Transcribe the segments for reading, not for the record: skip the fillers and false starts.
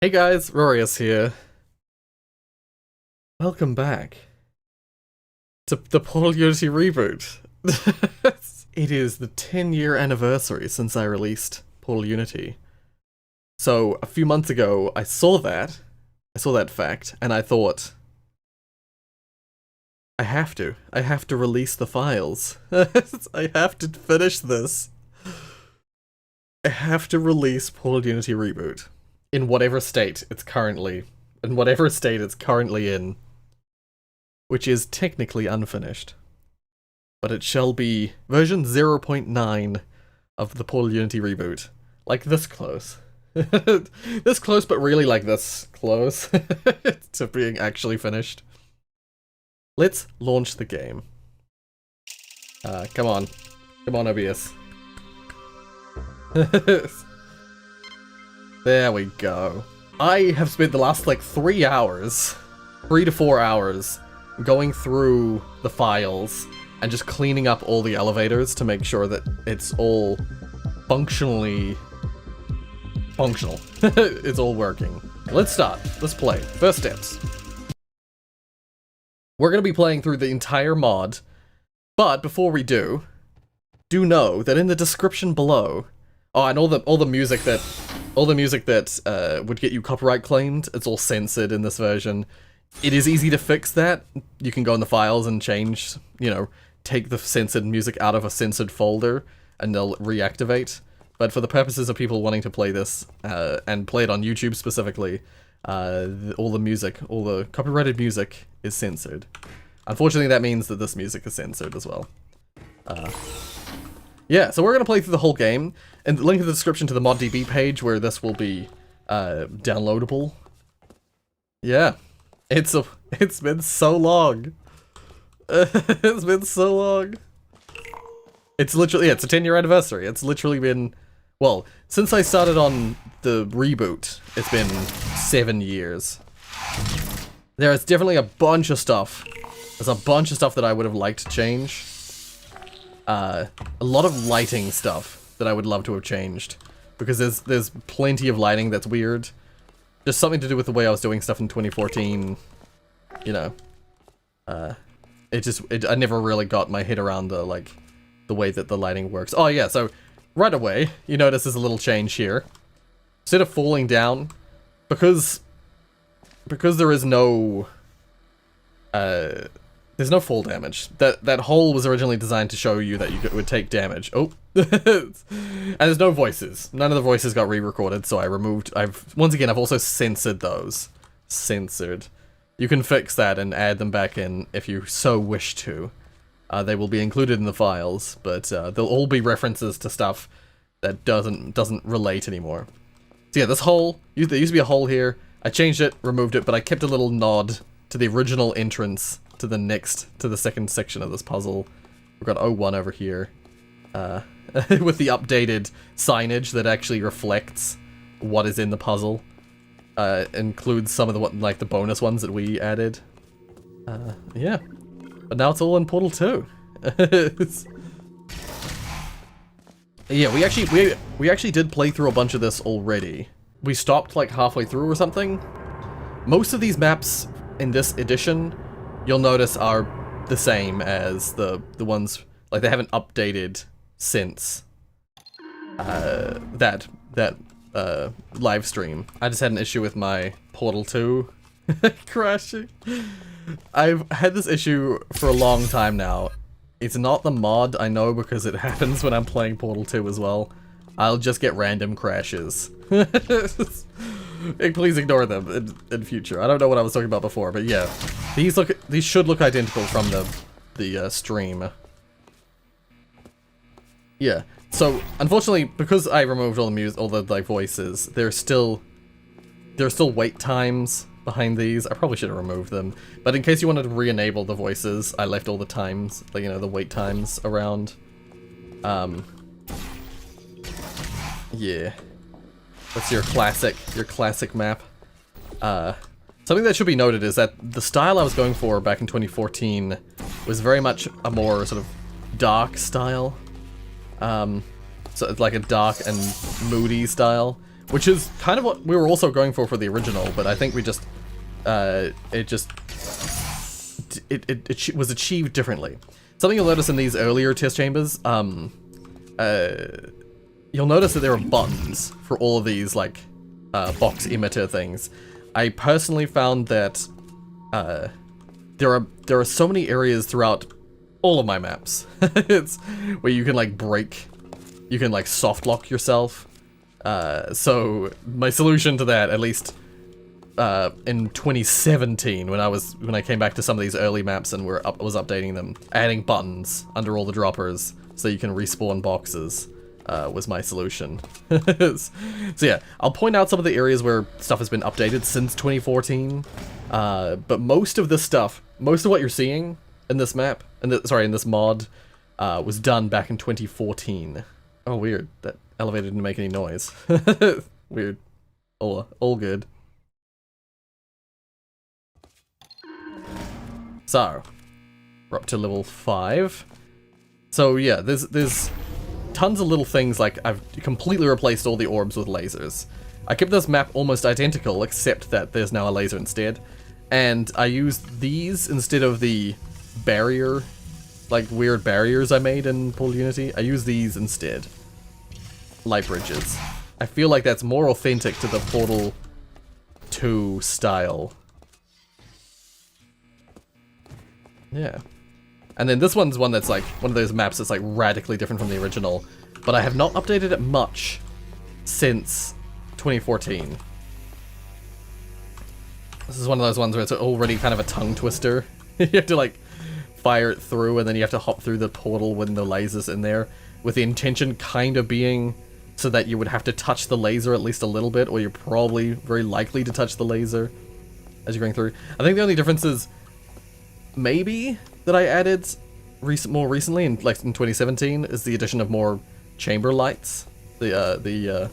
Hey guys, Rorius here. Welcome back to the Portal Unity reboot. It is the 10-year anniversary since I released Portal Unity. So, a few months ago, I saw that fact, and I thought, I have to release the files. I have to finish this. I have to release Portal Unity reboot. In whatever state it's currently in, which is technically unfinished. But it shall be version 0.9 of the Portal Unity reboot. Like this close. This close, but really like this close to being actually finished. Let's launch the game. Come on. Come on, OBS. There we go. I have spent the last, 3 to 4 hours, going through the files and just cleaning up all the elevators to make sure that it's all functional. It's all working. Let's start. Let's play. First steps. We're going to be playing through the entire mod, but before we do know that in the description below, and all the music that would get you copyright claimed, it's all censored in this version. It is easy to fix that. You can go in the files and change, take the censored music out of a censored folder and they'll reactivate. But for the purposes of people wanting to play this, and play it on YouTube specifically, all the copyrighted music is censored. Unfortunately, that means that this music is censored as well. Yeah, so we're going to play through the whole game, and link in the description to the ModDB page where this will be downloadable. Yeah, it's been so long. It's been so long. It's literally, it's a 10-year anniversary. It's literally been, well, since I started on the reboot, it's been 7 years. There is definitely a bunch of stuff. There's a bunch of stuff that I would have liked to change. A lot of lighting stuff that I would love to have changed, because there's plenty of lighting that's weird. Just something to do with the way I was doing stuff in 2014. I never really got my head around the way that the lighting works. Oh yeah, so right away you notice there's a little change here. Instead of falling down, because there is no there's no fall damage. That hole was originally designed to show you that you would take damage. Oh. And there's no voices. None of the voices got re-recorded, so once again, I've also censored those. Censored. You can fix that and add them back in if you so wish to. They will be included in the files, but they'll all be references to stuff that doesn't relate anymore. So yeah, this hole, there used to be a hole here. I changed it, removed it, but I kept a little nod to the original entrance to the second section of this puzzle. We've got O1 over here, with the updated signage that actually reflects what is in the puzzle. Includes some of the bonus ones that we added. Yeah, but now it's all in Portal 2. Yeah, we actually did play through a bunch of this already. We stopped halfway through or something. Most of these maps in this edition, you'll notice, are the same as the ones, they haven't updated since that live stream. I just had an issue with my Portal 2 crashing. I've had this issue for a long time now. It's not the mod, I know, because it happens when I'm playing Portal 2 as well. I'll just get random crashes. Please ignore them in future. I don't know what I was talking about before, but yeah. These should look identical from the stream. Yeah. So, unfortunately, because I removed all the voices, there's still wait times behind these. I probably should have removed them. But in case you wanted to re-enable the voices, I left all the times, the wait times around. Yeah. That's your classic map. Something that should be noted is that the style I was going for back in 2014 was very much a more sort of dark style. So it's like a dark and moody style, which is kind of what we were also going for the original, but I think we just, it was achieved differently. Something you'll notice in these earlier test chambers, you'll notice that there are buttons for all of these, like, box emitter things. I personally found that, there are so many areas throughout all of my maps. It's where you can, like, you can, like, soft lock yourself. So my solution to that, at least in 2017, when I came back to some of these early maps and was updating them, adding buttons under all the droppers so you can respawn boxes, was my solution. So yeah, I'll point out some of the areas where stuff has been updated since 2014, but most of what you're seeing in this map, in this mod, was done back in 2014. Oh, weird. That elevator didn't make any noise. Weird. All good. So, we're up to level 5. So yeah, there's tons of little things, like I've completely replaced all the orbs with lasers. I kept this map almost identical, except that there's now a laser instead. And I used these instead of the barrier, like weird barriers I made in Portal Unity. I use these instead. Light bridges. I feel like that's more authentic to the Portal 2 style. Yeah. And then this one's one that's like one of those maps that's like radically different from the original, but I have not updated it much since 2014. This is one of those ones where it's already kind of a tongue twister. You have to like fire it through, and then you have to hop through the portal when the laser's in there, with the intention kind of being so that you would have to touch the laser at least a little bit, or you're probably very likely to touch the laser as you're going through. I think the only difference is maybe that I added more recently, in 2017, is the addition of more chamber lights, the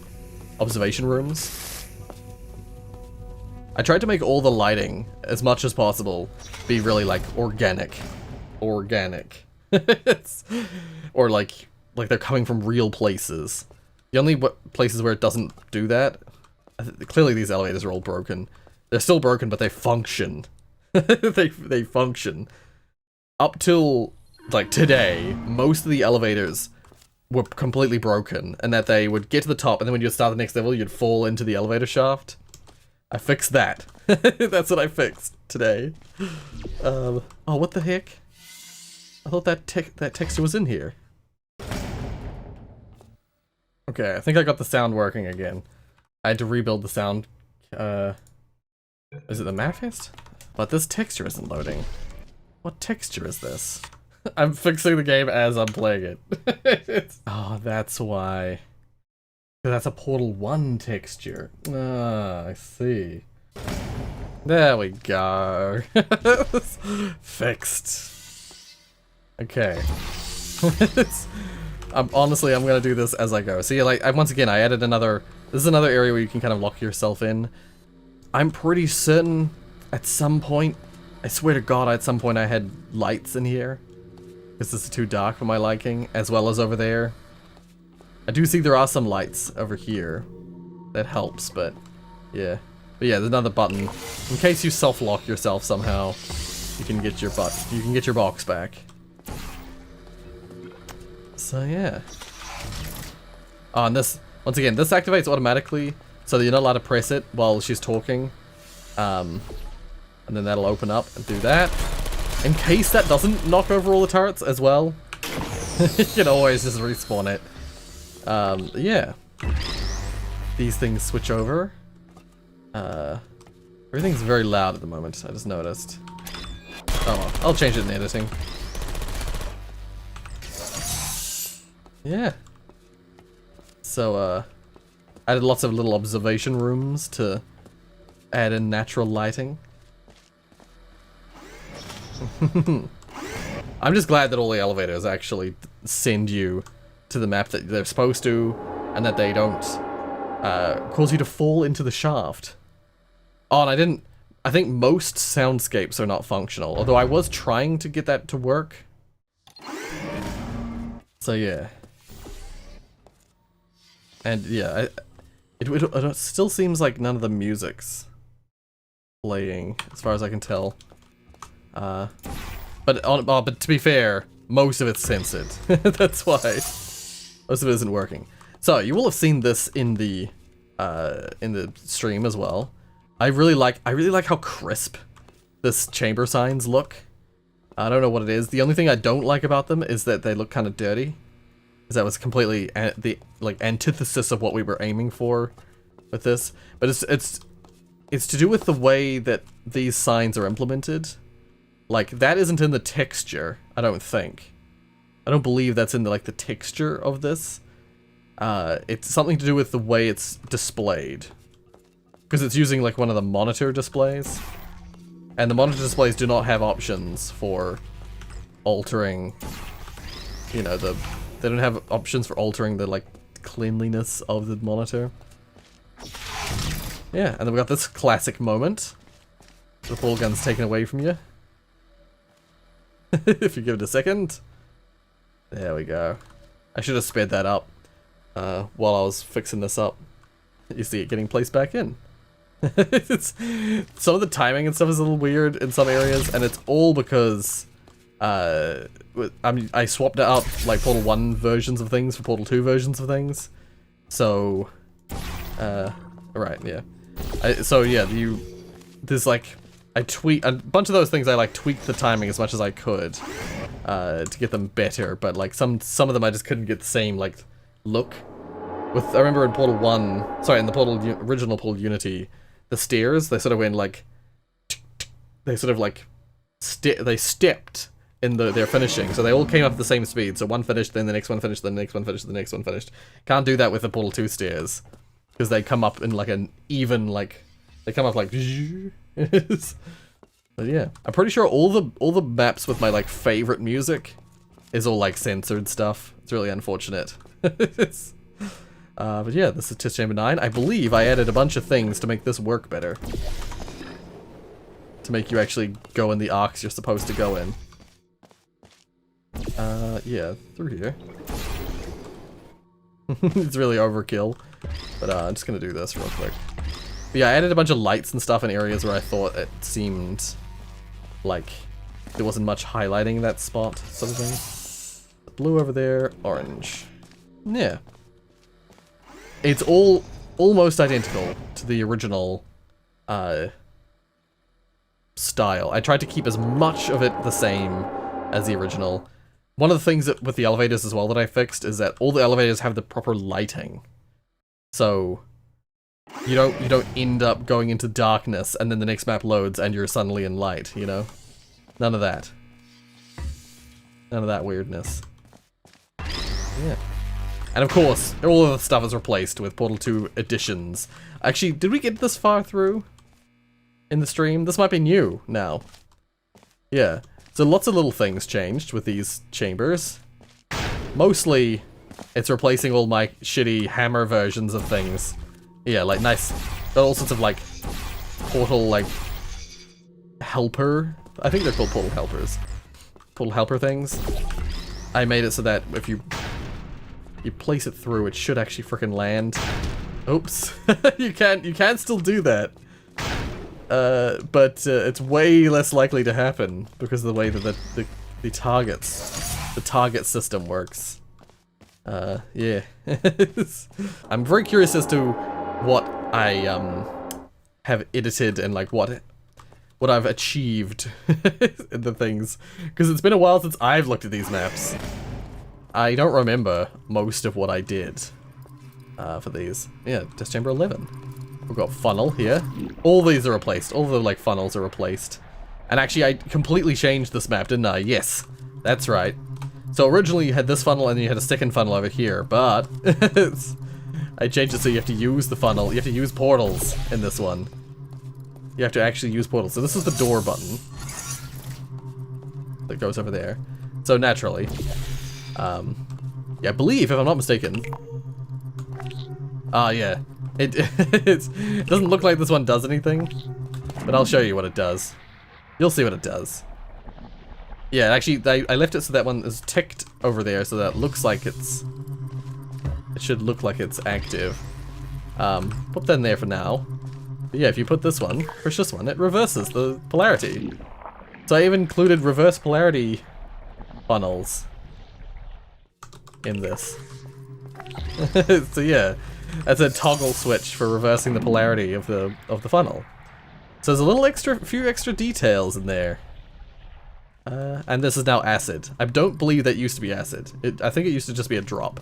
observation rooms. I tried to make all the lighting, as much as possible, be really like organic. Or like they're coming from real places. The only places where it doesn't do that, clearly these elevators are all broken. They're still broken, but they function. they function. Up till like today, most of the elevators were completely broken, and that they would get to the top, and then when you start the next level, you'd fall into the elevator shaft. I fixed that. That's what I fixed today. Oh, what the heck? I thought that texture was in here. Okay, I think I got the sound working again. I had to rebuild the sound. Is it the Manifest? But this texture isn't loading. What texture is this? I'm fixing the game as I'm playing it. Oh, that's why. That's a Portal 1 texture. Ah, I see. There we go. Fixed. Okay. Honestly, I'm gonna do this as I go. See, like, once again, I added another... This is another area where you can kind of lock yourself in. I'm pretty certain at some point, I swear to God, at some point I had lights in here. Because this is too dark for my liking, as well as over there. I do see there are some lights over here. That helps, but yeah. But yeah, there's another button. In case you self-lock yourself somehow, you can get your box back. So yeah. Oh, and this, once again, this activates automatically, so that you're not allowed to press it while she's talking. And then that'll open up and do that. In case that doesn't knock over all the turrets as well, you can always just respawn it. Yeah. These things switch over. Everything's very loud at the moment, I just noticed. Oh well, I'll change it in editing. Yeah. So, added lots of little observation rooms to add in natural lighting. I'm just glad that all the elevators actually send you to the map that they're supposed to, and that they don't cause you to fall into the shaft. Oh, and I think most soundscapes are not functional, although I was trying to get that to work. So yeah. And yeah, It still seems like none of the music's playing, as far as I can tell. But to be fair, most of it's censored. That's why most of it isn't working. So you will have seen this in the stream as well. I really like how crisp this chamber signs look. I don't know what it is. The only thing I don't like about them is that they look kind of dirty. Because that was completely the antithesis of what we were aiming for with this. But it's to do with the way that these signs are implemented. Like, that isn't in the texture, I don't think. I don't believe that's in the texture of this. It's something to do with the way it's displayed. Because it's using one of the monitor displays. And the monitor displays do not have options for altering, you know, they don't have options for altering the cleanliness of the monitor. Yeah, and then we got this classic moment. The ball gun's taken away from you. If you give it a second. There we go. I should have sped that up while I was fixing this up. You see it getting placed back in. Some of the timing and stuff is a little weird in some areas, and it's all because I swapped out Portal 1 versions of things for Portal 2 versions of things. So, right, yeah. There's I tweak a bunch of those things. I tweaked the timing as much as I could to get them better, but some of them I just couldn't get the same look. I remember in Portal 1, sorry, in the original Portal Unity, the stairs, they sort of went they sort of they stepped in their finishing, so they all came up at the same speed. So one finished, then the next one finished, then the next one finished, the next one finished. Can't do that with the Portal 2 stairs because they come up in an even they come up But yeah, I'm pretty sure all the maps with my favorite music is all censored stuff. It's really unfortunate. But yeah, this is Test Chamber 9. I believe I added a bunch of things to make this work better. To make you actually go in the arcs you're supposed to go in. Yeah, through here. It's really overkill. But I'm just gonna do this real quick. But yeah, I added a bunch of lights and stuff in areas where I thought it seemed like there wasn't much highlighting that spot, sort of thing. Blue over there, orange. Yeah. It's all almost identical to the original style. I tried to keep as much of it the same as the original. One of the things with the elevators as well that I fixed is that all the elevators have the proper lighting. So you don't end up going into darkness and then the next map loads and you're suddenly in light, you know? None of that. None of that weirdness. Yeah. And of course, all of the stuff is replaced with Portal 2 additions. Actually, did we get this far through in the stream? This might be new now. Yeah. So lots of little things changed with these chambers. Mostly, it's replacing all my shitty hammer versions of things. Yeah, nice. Got all sorts of Portal helper. I think they're called Portal helpers. Portal helper things. I made it so that if you place it through, it should actually frickin' land. Oops. you can still do that. But it's way less likely to happen because of the way that the target system works. Yeah. I'm very curious as to what I have edited and what I've achieved in the things, because it's been a while since I've looked at these maps. I don't remember most of what I did for these. Yeah, Test Chamber 11. We've got funnel here. All these are replaced. All the funnels are replaced. And actually, I completely changed this map, didn't I? Yes, that's right. So originally you had this funnel and then you had a second funnel over here, but I changed it so you have to use the funnel. You have to use portals in this one. You have to actually use portals. So this is the door button that goes over there. So naturally, yeah, I believe, if I'm not mistaken. Yeah, it doesn't look like this one does anything, but I'll show you what it does. You'll see what it does. Yeah, actually, I left it so that one is ticked over there, so that it looks like it should look like it's active. Put that in there for now. But yeah, if you put this one, push this one, it reverses the polarity. So I even included reverse polarity funnels in this. So yeah, that's a toggle switch for reversing the polarity of the funnel. So there's a little few extra details in there. And this is now acid. I don't believe that used to be acid. I think it used to just be a drop.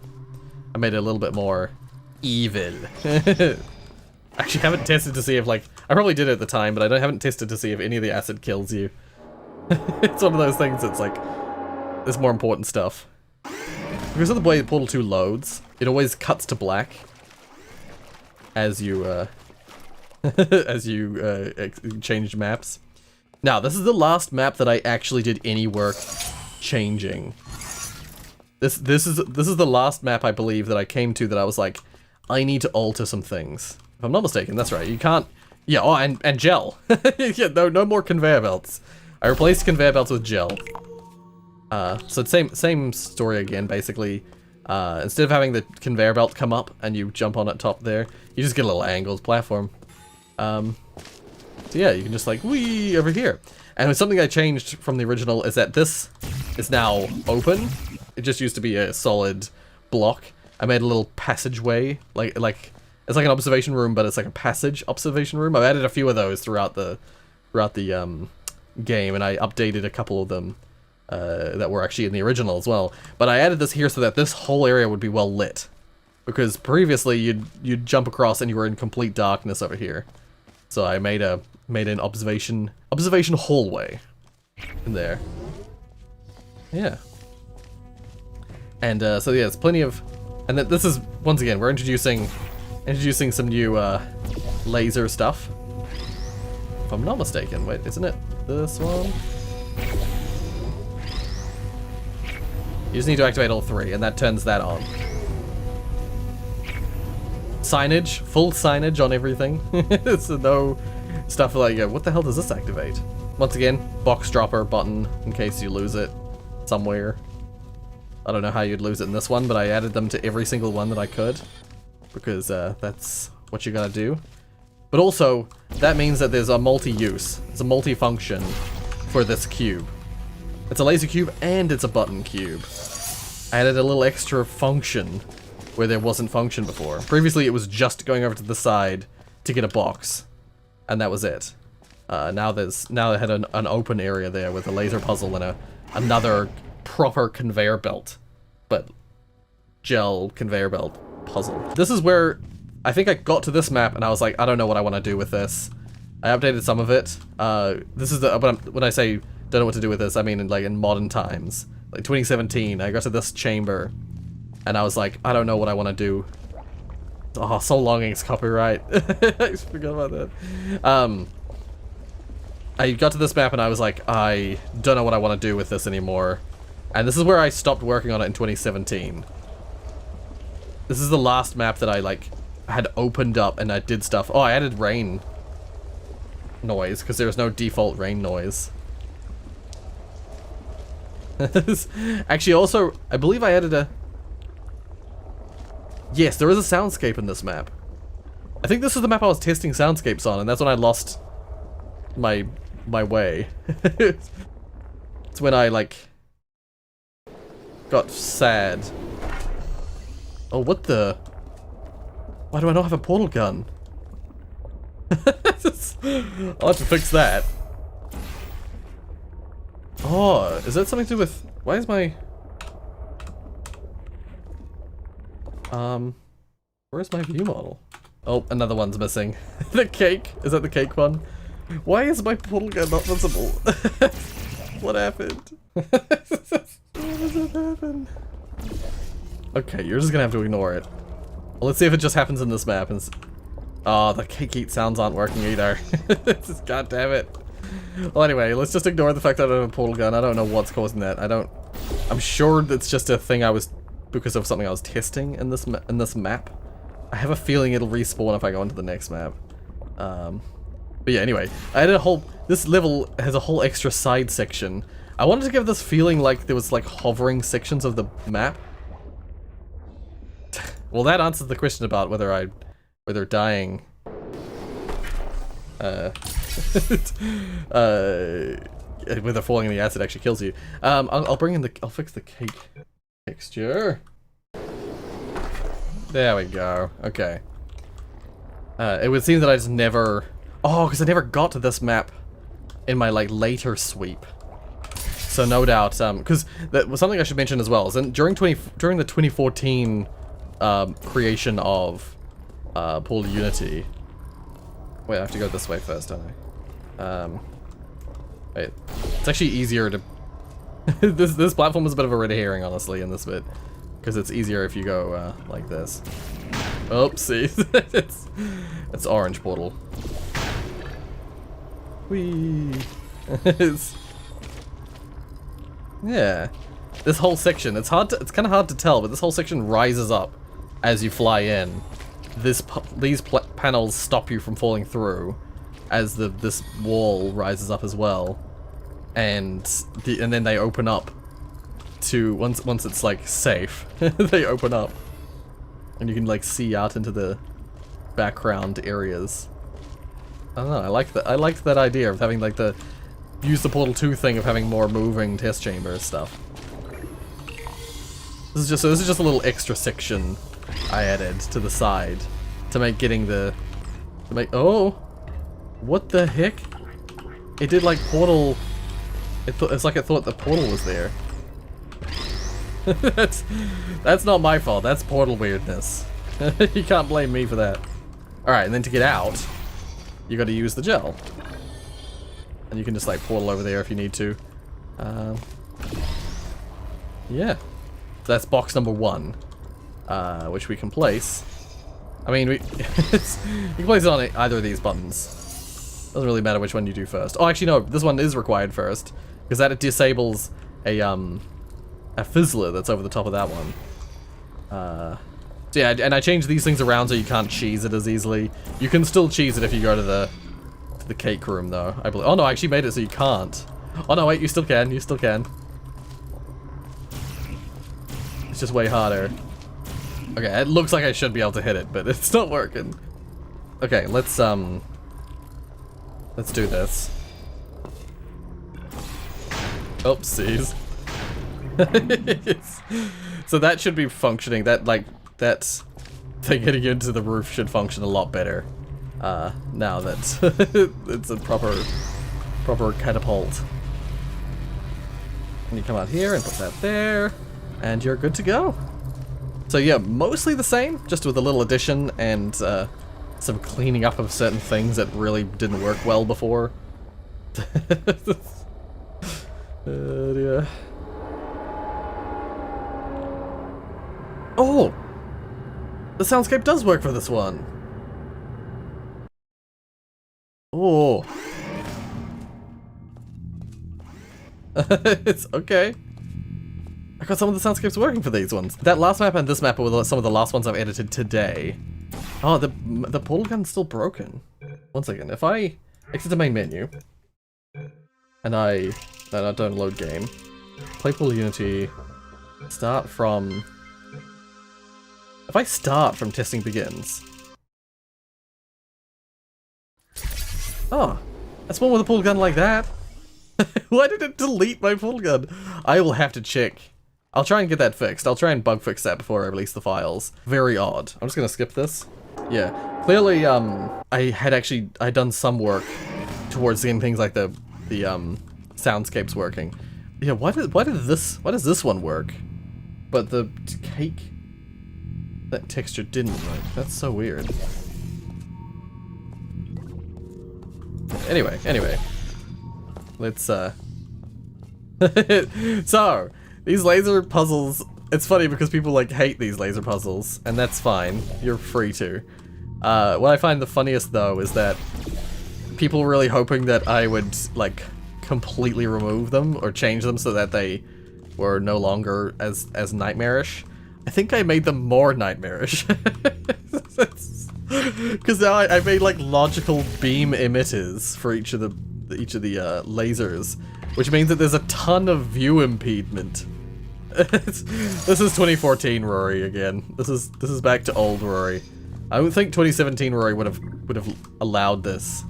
I made it a little bit more evil. Actually, haven't tested to see if, like, I probably did it at the time, but I haven't tested to see if any of the acid kills you. It's one of those things that's like, there's more important stuff. Because of the way Portal 2 loads, it always cuts to black as you change maps. Now, this is the last map that I actually did any work changing. This is the last map I believe that I came to that I was like, I need to alter some things. If I'm not mistaken, that's right. You can't. Yeah. Oh, and gel. Yeah. No more conveyor belts. I replaced conveyor belts with gel. So same story again, basically. Instead of having the conveyor belt come up and you jump on it top there, you just get a little angled platform. So yeah, you can just like, whee, over here. And something I changed from the original is that this is now open. It just used to be a solid block. I made a little passageway, like it's like an observation room, but it's like a passage observation room. I've added a few of those throughout the game, and I updated a couple of them that were actually in the original as well. But I added this here so that this whole area would be well lit, because previously you'd jump across and you were in complete darkness over here. So I made an observation hallway in there. Yeah. And so yeah, it's plenty of, and this is once again we're introducing some new laser stuff. If I'm not mistaken, wait, isn't it this one? You just need to activate all three, and that turns that on. Signage, full signage on everything. So no stuff like, what the hell does this activate? Once again, box dropper button in case you lose it somewhere. I don't know how you'd lose it in this one, but I added them to every single one that I could, because that's what you gotta do. But also, that means that there's a multi-use, it's a multi-function for this cube. It's a laser cube and it's a button cube. I added a little extra function where there wasn't function before. Previously it was just going over to the side to get a box, and that was it. Now I had an open area there with a laser puzzle and another proper conveyor belt, but gel conveyor belt puzzle. This is where I think I got to this map and I was like, I don't know what I want to do with this. I updated some of it. This is when I say don't know what to do with this, I mean in modern times, like 2017. I got to this chamber and I was like, I don't know what I want to do. Oh, so long it's copyright. I forgot about that. I got to this map and I was like, I don't know what I want to do with this anymore. And this is where I stopped working on it in 2017. This is the last map that I had opened up and I did stuff. Oh, I added rain noise because there was no default rain noise. Actually, also, I believe I added a... Yes, there is a soundscape in this map. I think this is the map I was testing soundscapes on, and that's when I lost my way. It's when I, got sad. Oh, what the... Why do I not have a portal gun? I'll have to fix that. Oh, is that something to do with... Why is my... Where's my view model? Oh, another one's missing. The cake. Is that the cake one? Why is my portal gun not visible? What happened? What does happen? Okay, you're just gonna have to ignore it. Well, let's see if it just happens in this map. And oh, the cake eat sounds aren't working either. God damn it. Well, anyway, let's just ignore the fact that I don't have a portal gun. I don't know what's causing that. I'm sure that's just a thing because of something I was testing in this map. I have a feeling it'll respawn if I go into the next map. But yeah, anyway, this level has a whole extra side section. I wanted to give this feeling like there was hovering sections of the map. Well, that answers the question about whether I where they're dying. When they're falling in the acid actually kills you. I'll bring in I'll fix the cake texture. There we go. Okay. It would seem that I just never... Oh, because I never got to this map in my, like, later sweep. So no doubt, because that was something I should mention as well, is during the 2014 creation of Portal Unity... Wait, I have to go this way first, don't I? Wait. It's actually easier to... this platform is a bit of a red herring, honestly, in this bit. Because it's easier if you go, like this. Oopsie. it's orange portal. Whee! Yeah. This whole section, it's kind of hard to tell, but this whole section rises up as you fly in. These panels stop you from falling through as this wall rises up as well. And then they open up to once it's like safe. They open up. And you can like see out into the background areas. I don't know, I liked that idea of having like use the Portal 2 thing of having more moving test chamber stuff. This is just a little extra section I added to the side to make oh, what the heck? It did like Portal. It's like it thought the portal was there. That's not my fault. That's Portal weirdness. You can't blame me for that. All right, and then to get out, you got to use the gel. And you can just like portal over there if you need to. Yeah. So that's box number 1, which we can place. I mean, you can place it on either of these buttons. Doesn't really matter which one you do first. Oh, actually no, this one is required first, because that it disables a fizzler that's over the top of that one. So yeah, and I changed these things around so you can't cheese it as easily. You can still cheese it if you go to the cake room, though, I believe. Oh no, I actually made it so you can't. Oh no, wait, you still can. You still can. It's just way harder. Okay, it looks like I should be able to hit it, but it's not working. Okay, let's do this. Oopsies. So that should be functioning. That thing getting into the roof should function a lot better. Now that it's a proper catapult. And you come out here and put that there, and you're good to go. So yeah, mostly the same, just with a little addition and some cleaning up of certain things that really didn't work well before. Yeah. Oh! The soundscape does work for this one! Oh! It's okay. I got some of the soundscapes working for these ones. That last map and this map were some of the last ones I've edited today. Oh, the portal gun's still broken. One second, if I exit the main menu, and I don't load game, play Portal Unity, start from... If I start from testing begins... Oh, that's one with a portal gun like that. Why did it delete my portal gun? I will have to check. I'll try and get that fixed. I'll try and bug fix that before I release the files. Very odd. I'm just gonna skip this. Yeah, clearly, I'd done some work towards getting things like the soundscapes working. Yeah, why does this one work? But the cake, that texture didn't work. That's so weird. Anyway. Let's, So, these laser puzzles, it's funny because people, like, hate these laser puzzles, and that's fine. You're free to. What I find the funniest, though, is that people were really hoping that I would, like, completely remove them or change them so that they were no longer as nightmarish. I think I made them more nightmarish. Because now I made, like, logical beam emitters for each of the lasers, which means that there's a ton of view impediment. This is 2014 Rory again. This is back to old Rory. I would think 2017 Rory would have allowed this.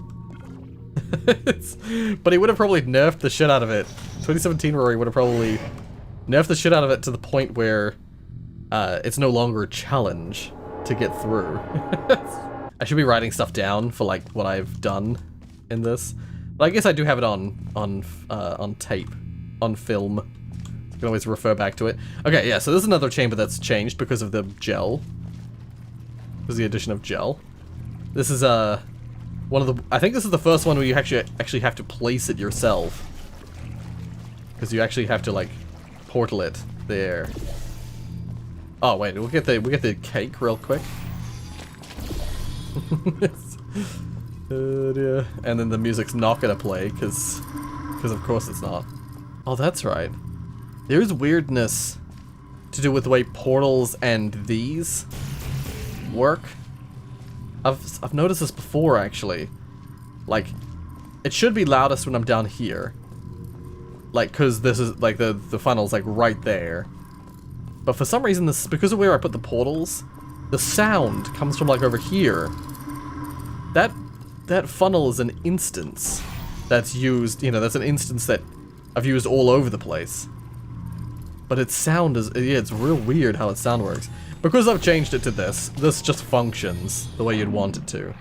But he would have probably nerfed the shit out of it. 2017 Rory would have probably nerfed the shit out of it to the point where it's no longer a challenge to get through. I should be writing stuff down for like what I've done in this, but I guess I do have it on tape, on film. You can always refer back to it. Okay, yeah. So this is another chamber that's changed because of the gel. Because of the addition of gel. This is one of the. I think this is the first one where you actually have to place it yourself. Because you actually have to like portal it there. Oh wait, we'll get the cake real quick. Dear. And then the music's not gonna play because of course it's not. Oh, that's right. There's weirdness to do with the way portals and these work. I've noticed this before actually. Like, it should be loudest when I'm down here. Like, cause this is like the funnel's like right there. But for some reason, this because of where I put the portals, the sound comes from like over here. That funnel is an instance that's used, you know, that's an instance that I've used all over the place. But its sound is, yeah, it's real weird how its sound works. Because I've changed it to this just functions the way you'd want it to.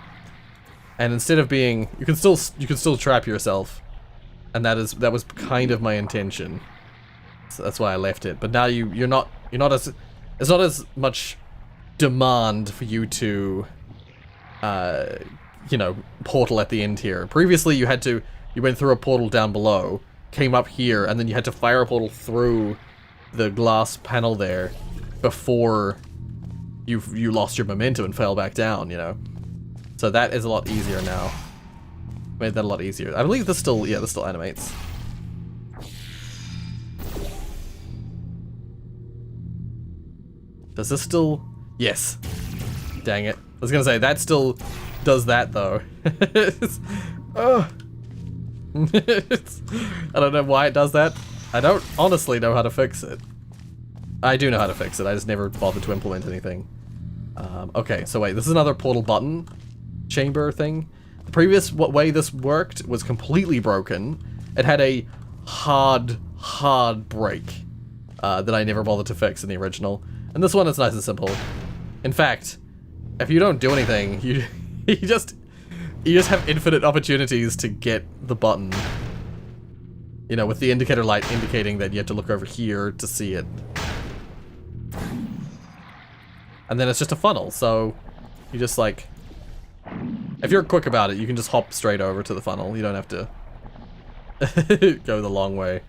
And instead of being, you can still trap yourself. And that was kind of my intention. So that's why I left it. But now you're not as, it's not as much demand for you to, you know, portal at the end here. Previously you went through a portal down below, came up here, and then you had to fire a portal through the glass panel there before you lost your momentum and fell back down, you know. So that is a lot easier now. Made that a lot easier. I believe this still animates. Does this still? Yes. Dang it. I was gonna say, that still does that though. Oh. I don't know why it does that. I don't honestly know how to fix it. I do know how to fix it, I just never bothered to implement anything. Okay, so wait, this is another portal button chamber thing. The previous way this worked was completely broken. It had a hard break that I never bothered to fix in the original. And this one is nice and simple. In fact, if you don't do anything, you just have infinite opportunities to get the button. You know, with the indicator light indicating that you have to look over here to see it. And then it's just a funnel, so you just like, if you're quick about it, you can just hop straight over to the funnel. You don't have to go the long way.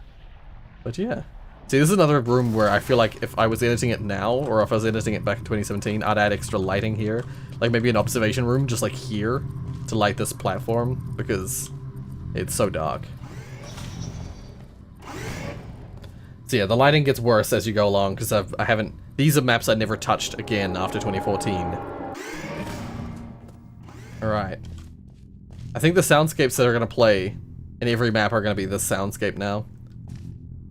But yeah. See, this is another room where I feel like if I was editing it now, or if I was editing it back in 2017, I'd add extra lighting here. Like maybe an observation room, just like here, to light this platform, because it's so dark. So yeah, the lighting gets worse as you go along, because I haven't, these are maps I never touched again after 2014. Alright. I think the soundscapes that are going to play in every map are going to be this soundscape now.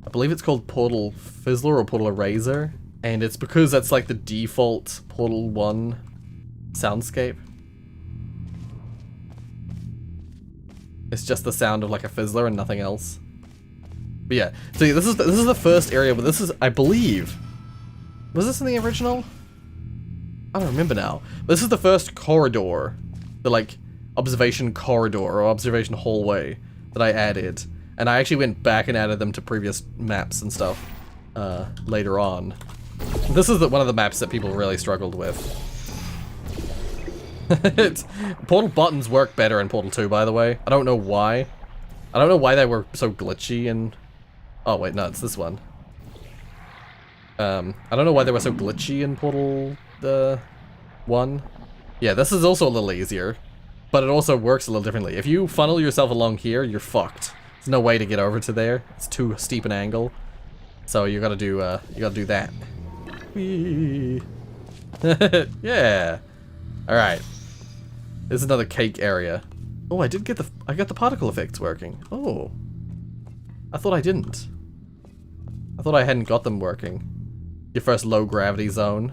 I believe it's called Portal Fizzler or Portal Eraser, and it's because that's like the default Portal 1 soundscape. It's just the sound of like a fizzler and nothing else. But yeah, so yeah, this is the first area, but this is, I believe, was this in the original? I don't remember now. This is the first corridor, the like observation corridor or observation hallway that I added. And I actually went back and added them to previous maps and stuff later on. This is one of the maps that people really struggled with. Portal buttons work better in Portal 2, by the way. I don't know why. I don't know why they were so glitchy and... Oh wait, no, it's this one. I don't know why they were so glitchy in Portal 1. Yeah, this is also a little easier, but it also works a little differently. If you funnel yourself along here, you're fucked. There's no way to get over to there. It's too steep an angle. So you gotta do that. Whee. Yeah. Alright. There's another cake area. Oh, I got the particle effects working. Oh. I thought I didn't. I thought I hadn't got them working. Your first low gravity zone.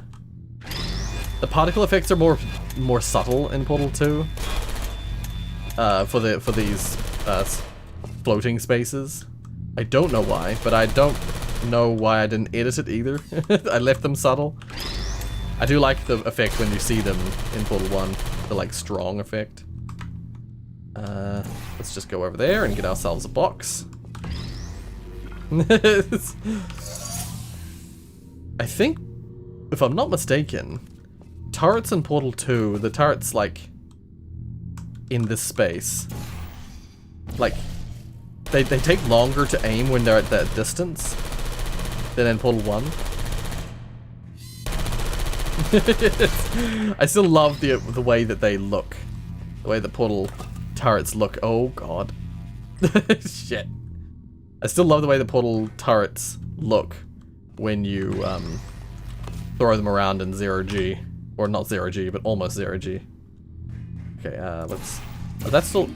The particle effects are more subtle in Portal 2. For these floating spaces. I don't know why, but I don't know why I didn't edit it either. I left them subtle. I do like the effect when you see them in Portal 1, the like strong effect. Let's just go over there and get ourselves a box. I think, if I'm not mistaken, turrets in Portal 2, the turrets like in this space, like they take longer to aim when they're at that distance than in Portal 1. I still love the way that they look, the way the Portal turrets look. Oh god. Shit. I still love the way the Portal turrets look when you throw them around in 0G. Or not 0G, but almost 0G. Okay, let's... Oh, that's still...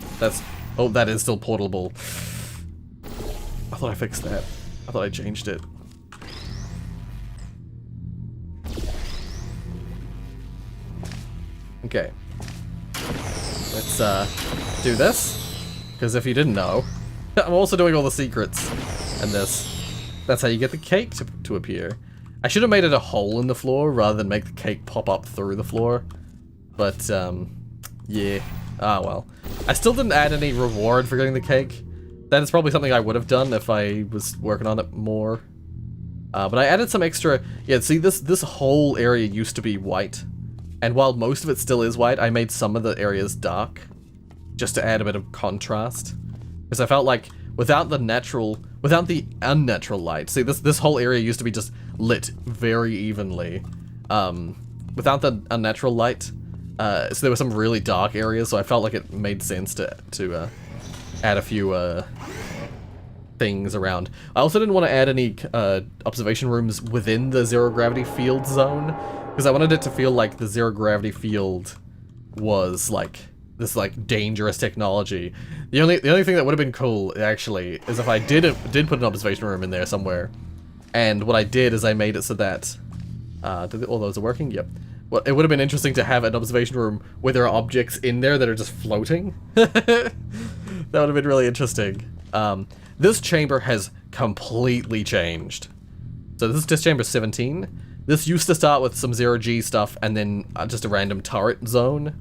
Oh, that is still portable. I thought I fixed that. I thought I changed it. Okay. Let's, do this. Because if you didn't know, I'm also doing all the secrets in this. That's how you get the cake to appear. I should have made it a hole in the floor rather than make the cake pop up through the floor. But, yeah. Ah, well. I still didn't add any reward for getting the cake. That is probably something I would have done if I was working on it more. But I added some extra... Yeah, see, this whole area used to be white. And while most of it still is white, I made some of the areas dark. Just to add a bit of contrast. Because I felt like without the unnatural light... See, this whole area used to be just lit very evenly. Without the unnatural light... so there were some really dark areas, so I felt like it made sense to add a few things around. I also didn't want to add any observation rooms within the zero gravity field zone, because I wanted it to feel like the zero gravity field was like this like dangerous technology. The only thing that would have been cool actually is if I did put an observation room in there somewhere, and what I did is I made it so that all those are working. Yep. Well, it would have been interesting to have an observation room where there are objects in there that are just floating. That would have been really interesting. This chamber has completely changed. So this is test chamber 17. This used to start with some 0G stuff and then just a random turret zone.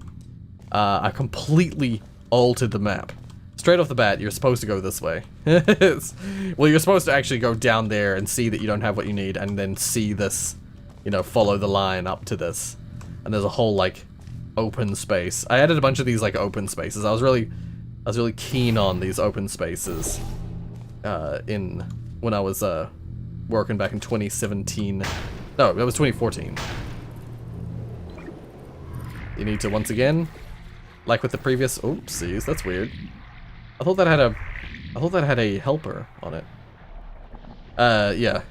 I completely altered the map. Straight off the bat, you're supposed to go this way. Well, you're supposed to actually go down there and see that you don't have what you need, and then see this, you know, follow the line up to this. And there's a whole, like, open space. I added a bunch of these, like, open spaces. I was really keen on these open spaces when I was working back in 2017. No, it was 2014. You need to, once again, like with the previous... Oopsies, that's weird. I thought that had a helper on it. Yeah.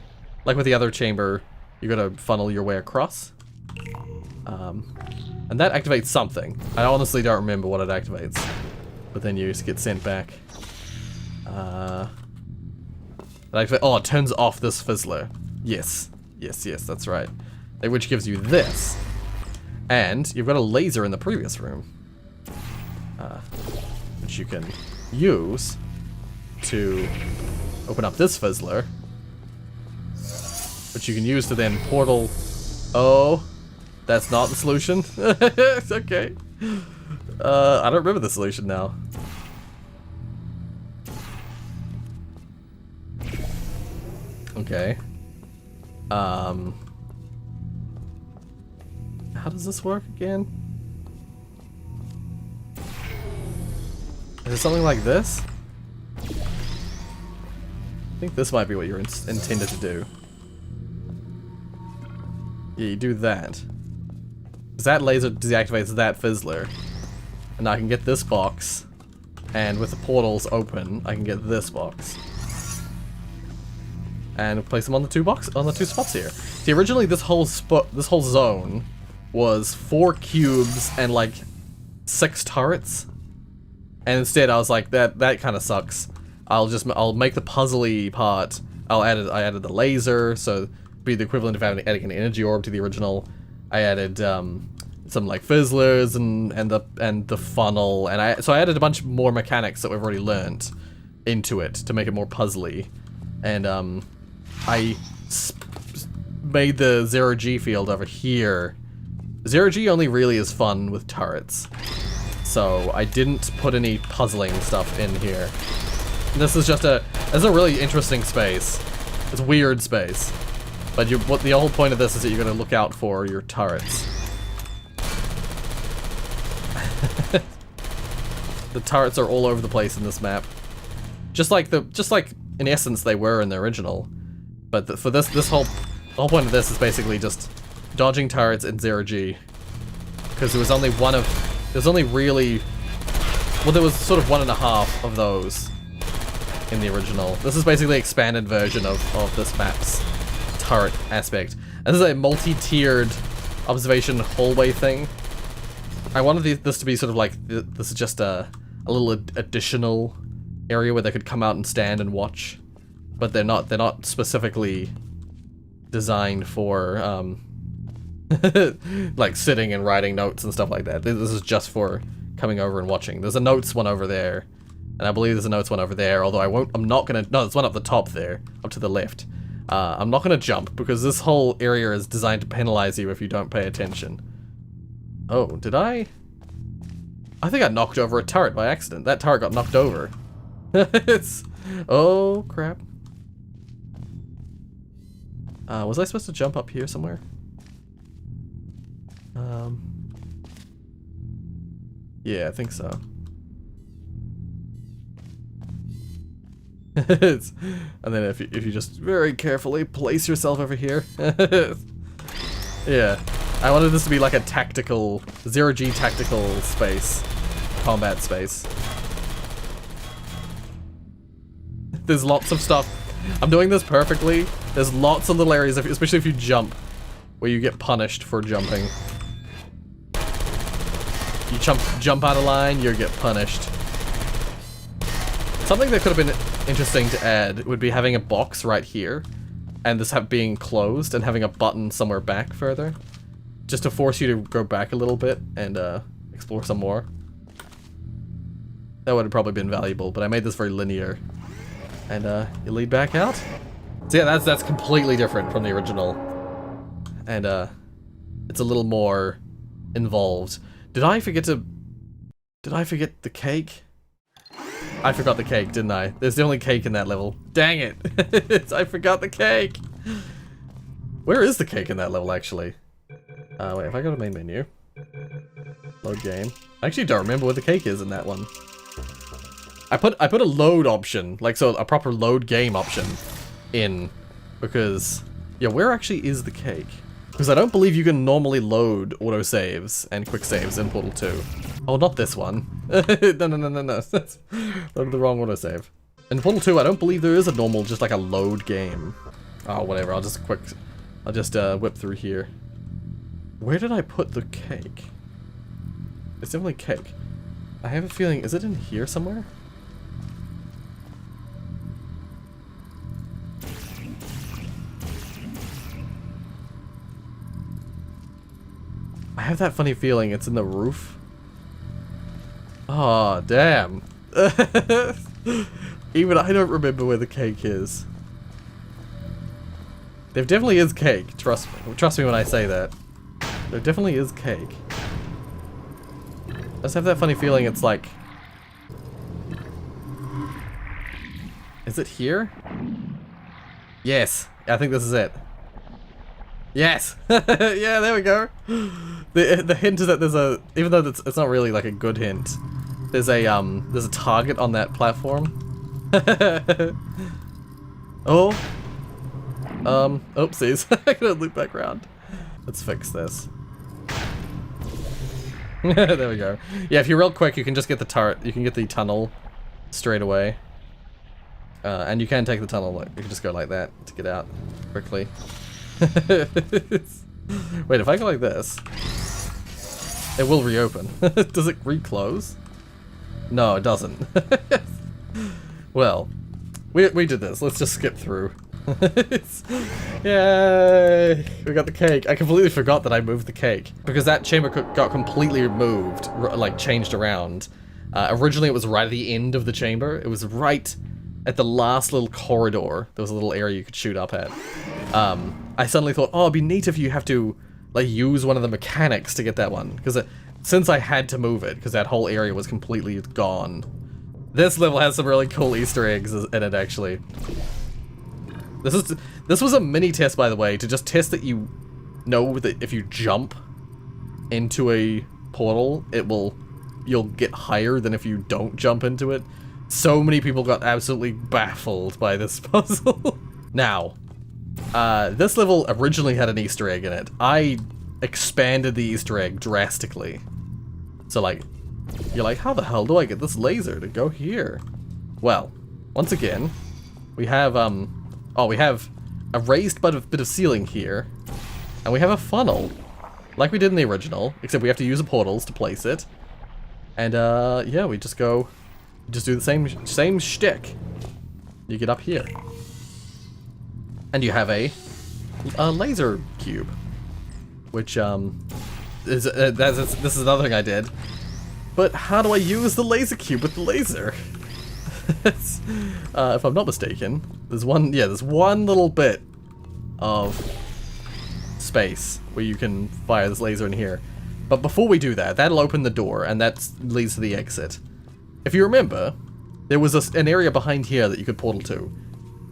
Like with the other chamber, you gotta funnel your way across. And that activates something. I honestly don't remember what it activates. But then you just get sent back. Oh, it turns off this fizzler. Yes. Yes, that's right. Which gives you this. And you've got a laser in the previous room. Which you can use to open up this fizzler. Which you can use to then portal... Oh, that's not the solution? It's okay. I don't remember the solution now. Okay. How does this work again? Is it something like this? I think this might be what you're intended to do. Yeah, you do that. Because that laser deactivates that fizzler. And I can get this box. And with the portals open, I can get this box. And place them on the two spots here. See, originally this whole zone was 4 cubes and like 6 turrets. And instead I was like, that kind of sucks. I'll make the puzzly part. I added the laser, so it'd be the equivalent of adding an energy orb to the original I added some like fizzlers and the funnel, and so I added a bunch more mechanics that we've already learned into it to make it more puzzly, and I made the 0G field over here. 0G only really is fun with turrets, so I didn't put any puzzling stuff in here. This is just a really interesting space. It's a weird space, but the whole point of this is that you're gonna look out for your turrets. The turrets are all over the place in this map, just like in essence they were in the original. But for the whole point of this is basically just dodging turrets in 0G, because there was only really, well, there was sort of 1.5 of those in the original. This is basically an expanded version of this map's turret aspect. And this is a multi-tiered observation hallway thing. I wanted this to be sort of like, this is just a little additional area where they could come out and stand and watch, but they're not specifically designed for like sitting and writing notes and stuff like that. This is just for coming over and watching. There's a notes one over there, and I believe there's a notes one over there, although no, there's one up the top there, up to the left. I'm not gonna jump, because this whole area is designed to penalize you if you don't pay attention. Oh, did I think I knocked over a turret by accident. That turret got knocked over. Oh, crap. Was I supposed to jump up here somewhere? Yeah, I think so. And then if you just very carefully place yourself over here. Yeah, I wanted this to be like a tactical, 0G tactical space, combat space. There's lots of stuff. I'm doing this perfectly. There's lots of little areas, especially if you jump, where you get punished for jumping. You jump out of line, you get punished. Something that could have been interesting to add would be having a box right here, and this being closed, and having a button somewhere back further, just to force you to go back a little bit and explore some more. That would have probably been valuable, but I made this very linear. And you lead back out. So yeah, that's completely different from the original, and it's a little more involved. Did I forget the cake? I forgot the cake, didn't I? There's the only cake in that level. Dang it! I forgot the cake! Where is the cake in that level, actually? Wait, if I go to main menu. Load game. I actually don't remember where the cake is in that one. I put a load option, like, so a proper load game option in, because, yeah, where actually is the cake? Because I don't believe you can normally load autosaves and quick saves in Portal 2. Oh, not this one. No. That's the wrong autosave. In Portal 2, I don't believe there is a normal, just like a load game. Oh, whatever, I'll just whip through here. Where did I put the cake? It's definitely cake. I have a feeling, is it in here somewhere? I have that funny feeling it's in the roof. Oh, damn. Even I don't remember where the cake is. There definitely is cake, trust me when I say that. There definitely is cake. I just have that funny feeling it's like... Is it here? Yes, I think this is it. Yes! Yeah, there we go! The hint is that there's a... Even though it's not really like a good hint, there's a target on that platform. Oh! Oopsies. I gotta loop back around. Let's fix this. There we go. Yeah, if you're real quick, you can just get the turret. You can get the tunnel straight away. And you can take the tunnel, like, you can just go like that to get out quickly. Wait, if I go like this, it will reopen. Does it reclose? No, it doesn't. Well, we did this. Let's just skip through. Yay! We got the cake. I completely forgot that I moved the cake because that chamber got completely moved, like changed around. Originally it was right at the end of the chamber. It was right at the last little corridor. There was a little area you could shoot up at. I suddenly thought, oh, it'd be neat if you have to like use one of the mechanics to get that one, because since I had to move it because that whole area was completely gone. This level has some really cool Easter eggs in it, actually. This was a mini test, by the way, to just test that you know that if you jump into a portal, you'll get higher than if you don't jump into it. So many people got absolutely baffled by this puzzle. Now, this level originally had an Easter egg in it. I expanded the Easter egg drastically. So like, you're like, how the hell do I get this laser to go here? Well, once again, we have we have a raised bit of ceiling here, and we have a funnel, like we did in the original, except we have to use the portals to place it. And yeah, we just do the same shtick. You get up here, and you have a laser cube, which this is another thing I did. But how do I use the laser cube with the laser? If I'm not mistaken, there's one little bit of space where you can fire this laser in here. But before we do that, that'll open the door, and that leads to the exit. If you remember, there was an area behind here that you could portal to.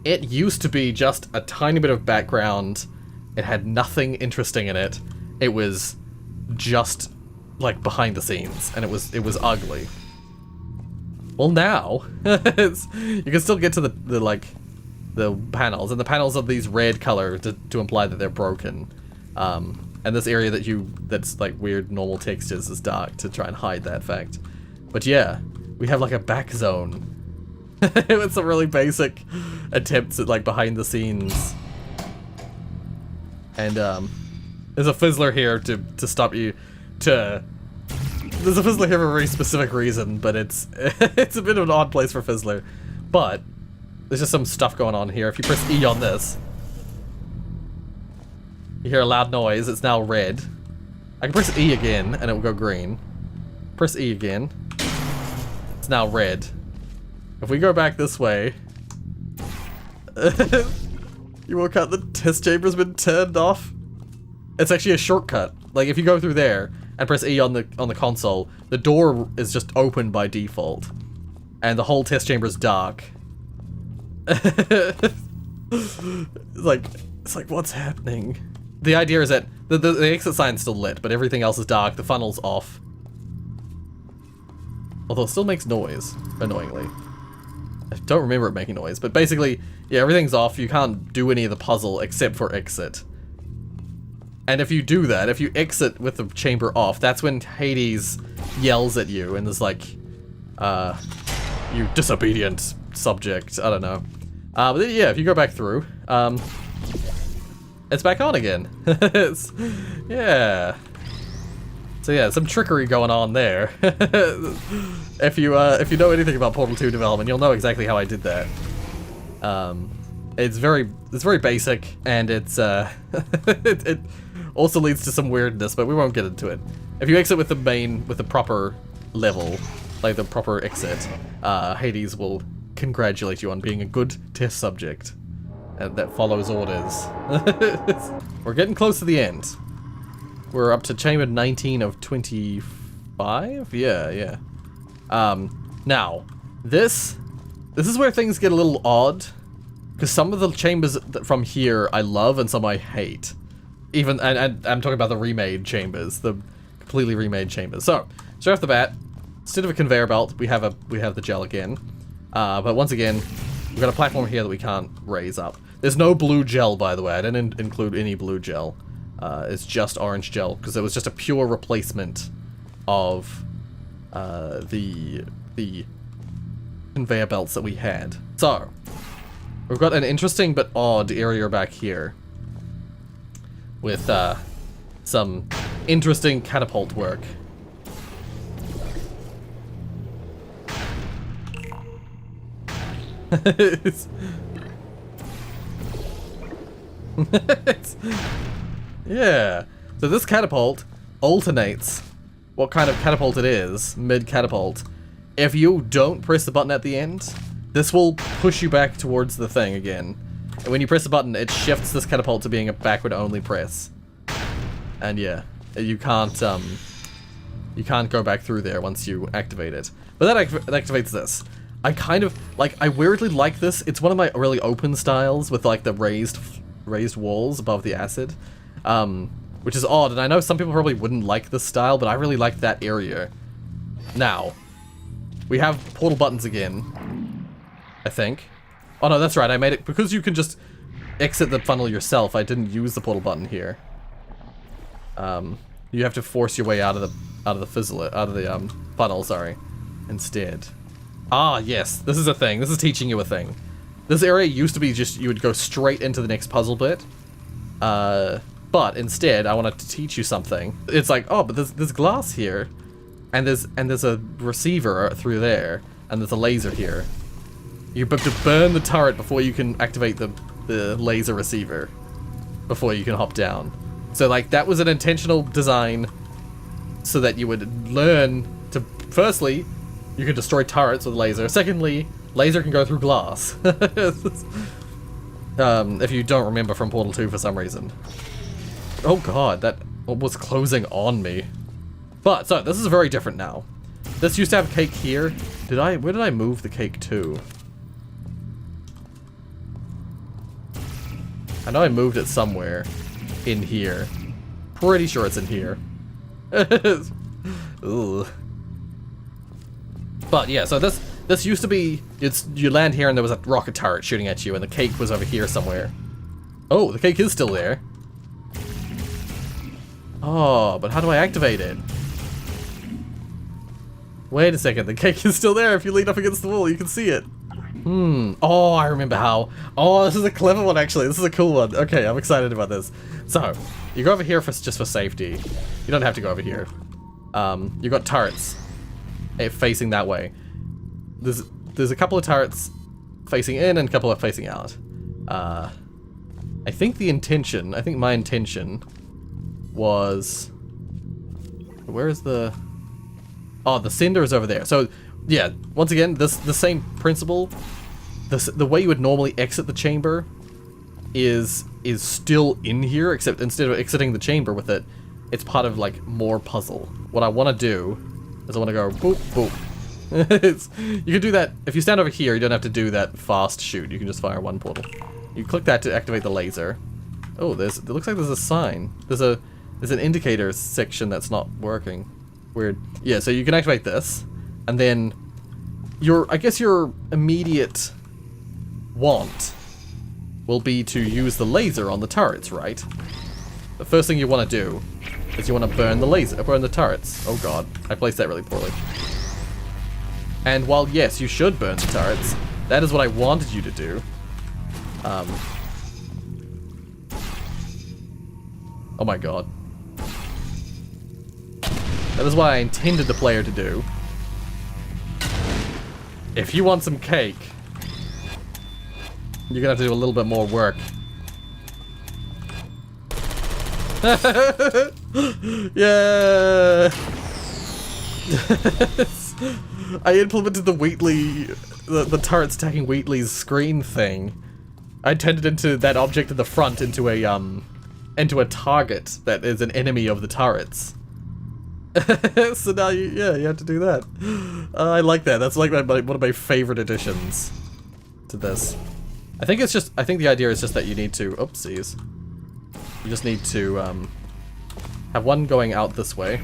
It used to be just a tiny bit of background. It had nothing interesting in it. It was just like behind the scenes, and it was ugly. Well, now you can still get to the panels, and the panels are these red color to imply that they're broken. And this area that's like weird normal textures is dark to try and hide that fact. But yeah, we have like a back zone with some really basic attempts at like behind the scenes. And there's a fizzler here to stop you. There's a fizzler here for a very specific reason, but it's a bit of an odd place for fizzler. But there's just some stuff going on here. If you press E on this, you hear a loud noise. It's now red. I can press E again and it will go green. Press E again. It's now red. If we go back this way, you will cut the test chamber's been turned off. It's actually a shortcut. Like if you go through there and press E on the console, the door is just open by default, and the whole test chamber is dark. It's like what's happening? The idea is that the exit sign's still lit, but everything else is dark. The funnel's off, although it still makes noise, annoyingly. I don't remember it making noise, but basically, yeah, everything's off. You can't do any of the puzzle except for exit. And if you do that, if you exit with the chamber off, that's when Hades yells at you and is like, you disobedient subject. I don't know. But then, yeah, if you go back through, it's back on again. Yeah. So yeah, some trickery going on there. If you know anything about Portal 2 development, you'll know exactly how I did that. It's very basic, and it's it also leads to some weirdness, but we won't get into it. If you exit with the proper level, like the proper exit, Hades will congratulate you on being a good test subject that follows orders. We're getting close to the end. We're up to chamber 19 of 25? Yeah. Now, this is where things get a little odd, because some of the chambers from here I love and some I hate. And I'm talking about the remade chambers, the completely remade chambers. So, straight off the bat, instead of a conveyor belt, we have the gel again. But once again, we've got a platform here that we can't raise up. There's no blue gel, by the way. I didn't include any blue gel. It's just orange gel, because it was just a pure replacement of the conveyor belts that we had. So, we've got an interesting but odd area back here with some interesting catapult work. Yeah. So this catapult alternates what kind of catapult it is, mid-catapult. If you don't press the button at the end, this will push you back towards the thing again. And when you press the button, it shifts this catapult to being a backward-only press. And yeah, you can't go back through there once you activate it. But that activates this. I kind of, like, I weirdly like this. It's one of my really open styles with, like, the raised walls above the acid. Which is odd, and I know some people probably wouldn't like this style, but I really like that area. Now, we have portal buttons again, I think. Oh no, that's right, I made it, because you can just exit the funnel yourself, I didn't use the portal button here. You have to force your way out of the funnel, sorry, instead. Ah, yes, this is a thing, this is teaching you a thing. This area used to be just, you would go straight into the next puzzle bit. But instead, I wanted to teach you something. It's like, oh, but there's glass here, and there's a receiver through there, and there's a laser here. You have to burn the turret before you can activate the laser receiver, before you can hop down. So like that was an intentional design, so that you would learn to, firstly, you can destroy turrets with laser. Secondly, laser can go through glass. If you don't remember from Portal 2 for some reason. Oh god, that was closing on me. But, so, this is very different now. This used to have cake here. Where did I move the cake to? I know I moved it somewhere in here. Pretty sure it's in here. Ugh. But yeah, so this used to be, you land here and there was a rocket turret shooting at you and the cake was over here somewhere. Oh, the cake is still there. Oh, but how do I activate it? Wait a second, the cake is still there. If you lean up against the wall, you can see it. Oh, I remember how. Oh, this is a clever one, actually. This is a cool one. Okay, I'm excited about this. So, you go over here just for safety. You don't have to go over here. You've got turrets facing that way. There's a couple of turrets facing in and a couple are facing out. I think my intention was... Where is the... Oh, the cinder is over there. So, yeah, once again, the same principle. The way you would normally exit the chamber is still in here, except instead of exiting the chamber with it, it's part of, like, more puzzle. What I want to do is I want to go boop, boop. You can do that. If you stand over here, you don't have to do that fast shoot. You can just fire one portal. You click that to activate the laser. Oh, it looks like there's a sign. There's an indicator section that's not working. Weird. Yeah, so you can activate this, and then I guess your immediate want will be to use the laser on the turrets, right? The first thing you want to do is you want to burn the turrets. Oh god, I placed that really poorly. And while yes, you should burn the turrets, that is what I wanted you to do. Oh my god. That is what I intended the player to do. If you want some cake, you're gonna have to do a little bit more work. Yeah. I implemented the Wheatley, the turrets attacking Wheatley's screen thing. I turned it into that object in the front into a target that is an enemy of the turrets. So now you have to do that. I like that. That's like one of my favorite additions to this. I think the idea is just that you need to, oopsies. You just need to have one going out this way,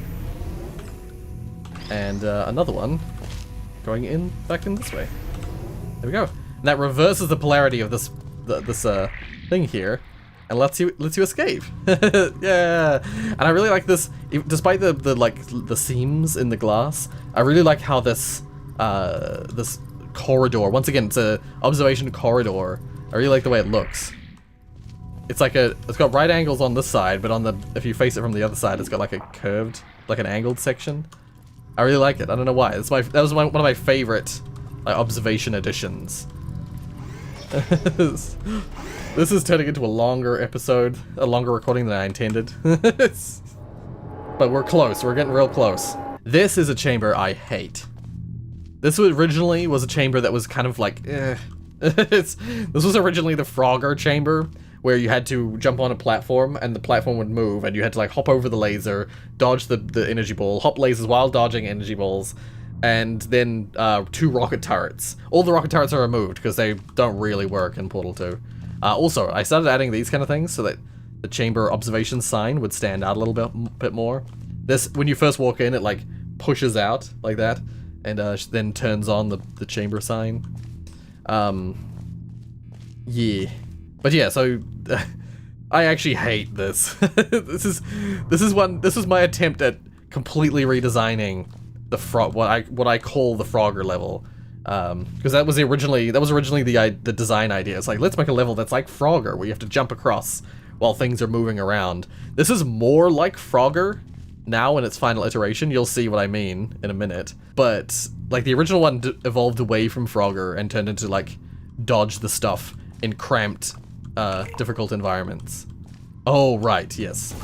and another one going back in this way. There we go. And that reverses the polarity of this thing here, and lets you escape. Yeah. And I really like this, despite the seams in the glass. I really like how this corridor. Once again, it's a observation corridor. I really like the way it looks. It's got right angles on this side, but if you face it from the other side, it's got like a curved, like an angled section. I really like it. I don't know why. That was one of my favorite observation additions. This is turning into a longer episode, a longer recording than I intended. But we're close, we're getting real close. This is a chamber I hate. This originally was a chamber that was kind of like, this was originally the Frogger chamber, where you had to jump on a platform, and the platform would move, and you had to like hop over the laser, dodge the energy ball, hop lasers while dodging energy balls, and then 2 rocket turrets. All the rocket turrets are removed, because they don't really work in Portal 2. Also, I started adding these kind of things so that the chamber observation sign would stand out a little bit more. This, when you first walk in, it like pushes out like that, and then turns on the chamber sign. Yeah. But yeah, so I actually hate this. This is my attempt at completely redesigning the what I call the Frogger level. Because that was originally the design idea. It's like, let's make a level that's like Frogger, where you have to jump across while things are moving around. This is more like Frogger now in its final iteration. You'll see what I mean in a minute. But like the original one evolved away from Frogger and turned into like dodge the stuff in cramped, difficult environments. Oh right, yes.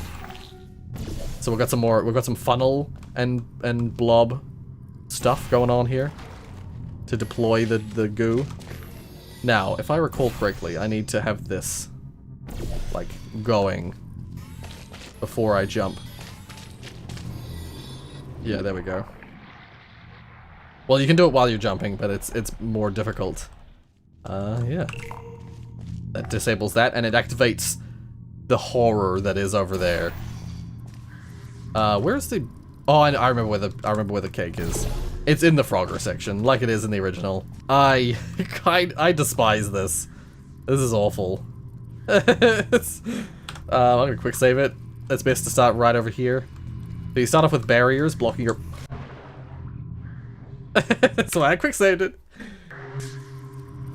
So we've got some funnel and blob stuff going on here to deploy the goo. Now, if I recall correctly, I need to have this, like, going before I jump. Yeah, there we go. Well, you can do it while you're jumping, but it's more difficult. Yeah. That disables that, and it activates the horror that is over there. Where's the... Oh, I remember where the cake is. It's in the Frogger section, like it is in the original. I despise this. This is awful. I'm gonna quick save it. It's best to start right over here. So you start off with barriers blocking your... That's why I quick saved it.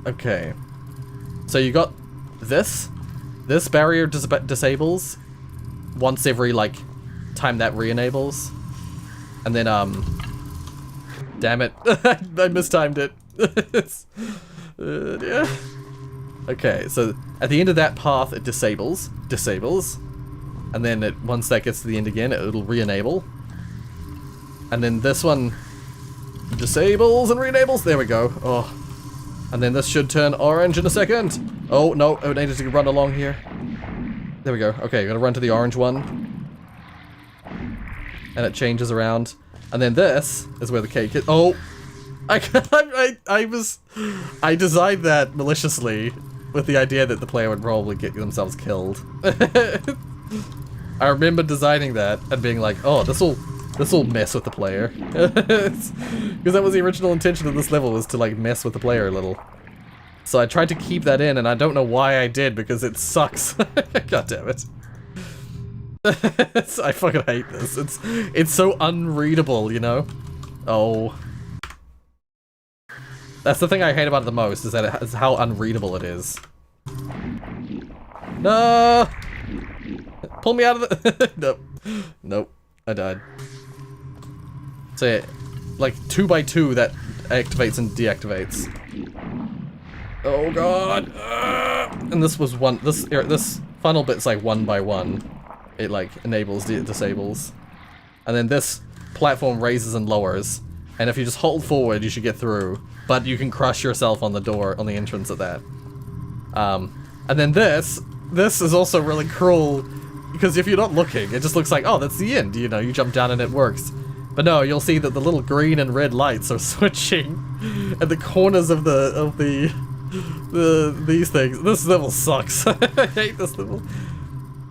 Okay. So you got this. This barrier disables once every, like, time that re-enables. And then, damn it. I mistimed it. Yeah. Okay, so at the end of that path, it disables, and then once that gets to the end again, it'll re-enable. And then this one disables and re-enables. There we go. Oh. And then this should turn orange in a second. Oh, no, I needed to run along here. There we go. Okay, I'm gonna run to the orange one. And it changes around. And then this is where the cake is. Oh! I designed that maliciously with the idea that the player would probably get themselves killed. I remember designing that and being like, oh, this'll mess with the player. Because that was the original intention of this level, was to like mess with the player a little. So I tried to keep that in, and I don't know why I did, because it sucks. God damn it. I fucking hate this. It's so unreadable, you know? Oh. That's the thing I hate about it the most, is that it's how unreadable it is. No! Pull me out of the... Nope. Nope. I died. So yeah, like 2 by 2 that activates and deactivates. Oh god! And this was one... This funnel bit's like 1 by 1. It like enables, disables. And then this platform raises and lowers. And if you just hold forward, you should get through. But you can crush yourself on the door, on the entrance of that. And then this is also really cruel, because if you're not looking, it just looks like, oh, that's the end, you know, you jump down and it works. But no, you'll see that the little green and red lights are switching at the corners of these things. This level sucks. I hate this level.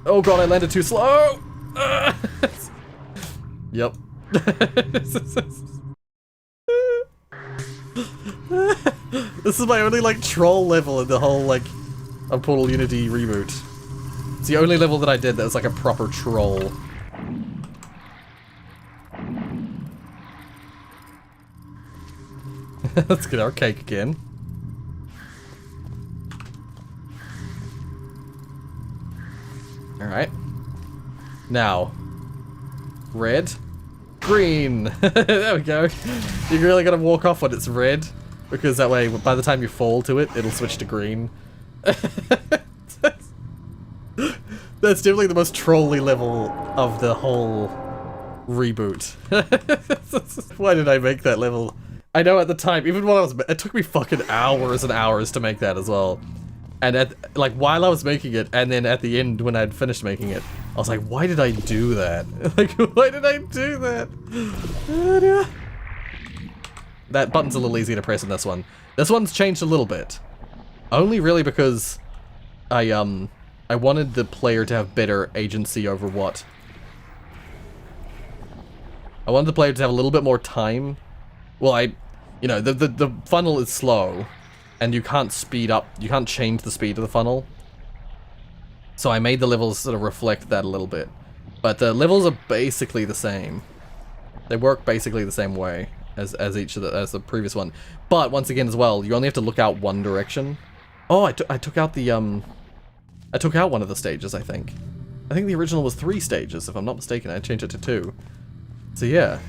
Oh god, I landed too slow! Yep. This is my only, like, troll level in the whole, like, Portal Unity reboot. It's the only level that I did that was, like, a proper troll. Let's get our cake again. Alright. Now. Red. Green. There we go. You really gotta walk off when it's red, because that way, by the time you fall to it, it'll switch to green. That's definitely the most trolly level of the whole reboot. Why did I make that level? I know at the time, even when it took me fucking hours and hours to make that as well. And like while I was making it, and then at the end when I'd finished making it, I was like, why did I do that? Like, why did I do that? That button's a little easier to press in this one. This one's changed a little bit. Only really because I wanted the player to have better agency over what. I wanted the player to have a little bit more time. Well, you know, the funnel is slow, and you can't speed up, you can't change the speed of the funnel. So I made the levels sort of reflect that a little bit. But the levels are basically the same. They work basically the same way as each of the previous one. But once again as well, you only have to look out one direction. Oh, I took out the I took out one of the stages, I think. I think the original was 3 stages, if I'm not mistaken. I changed it to 2. So yeah.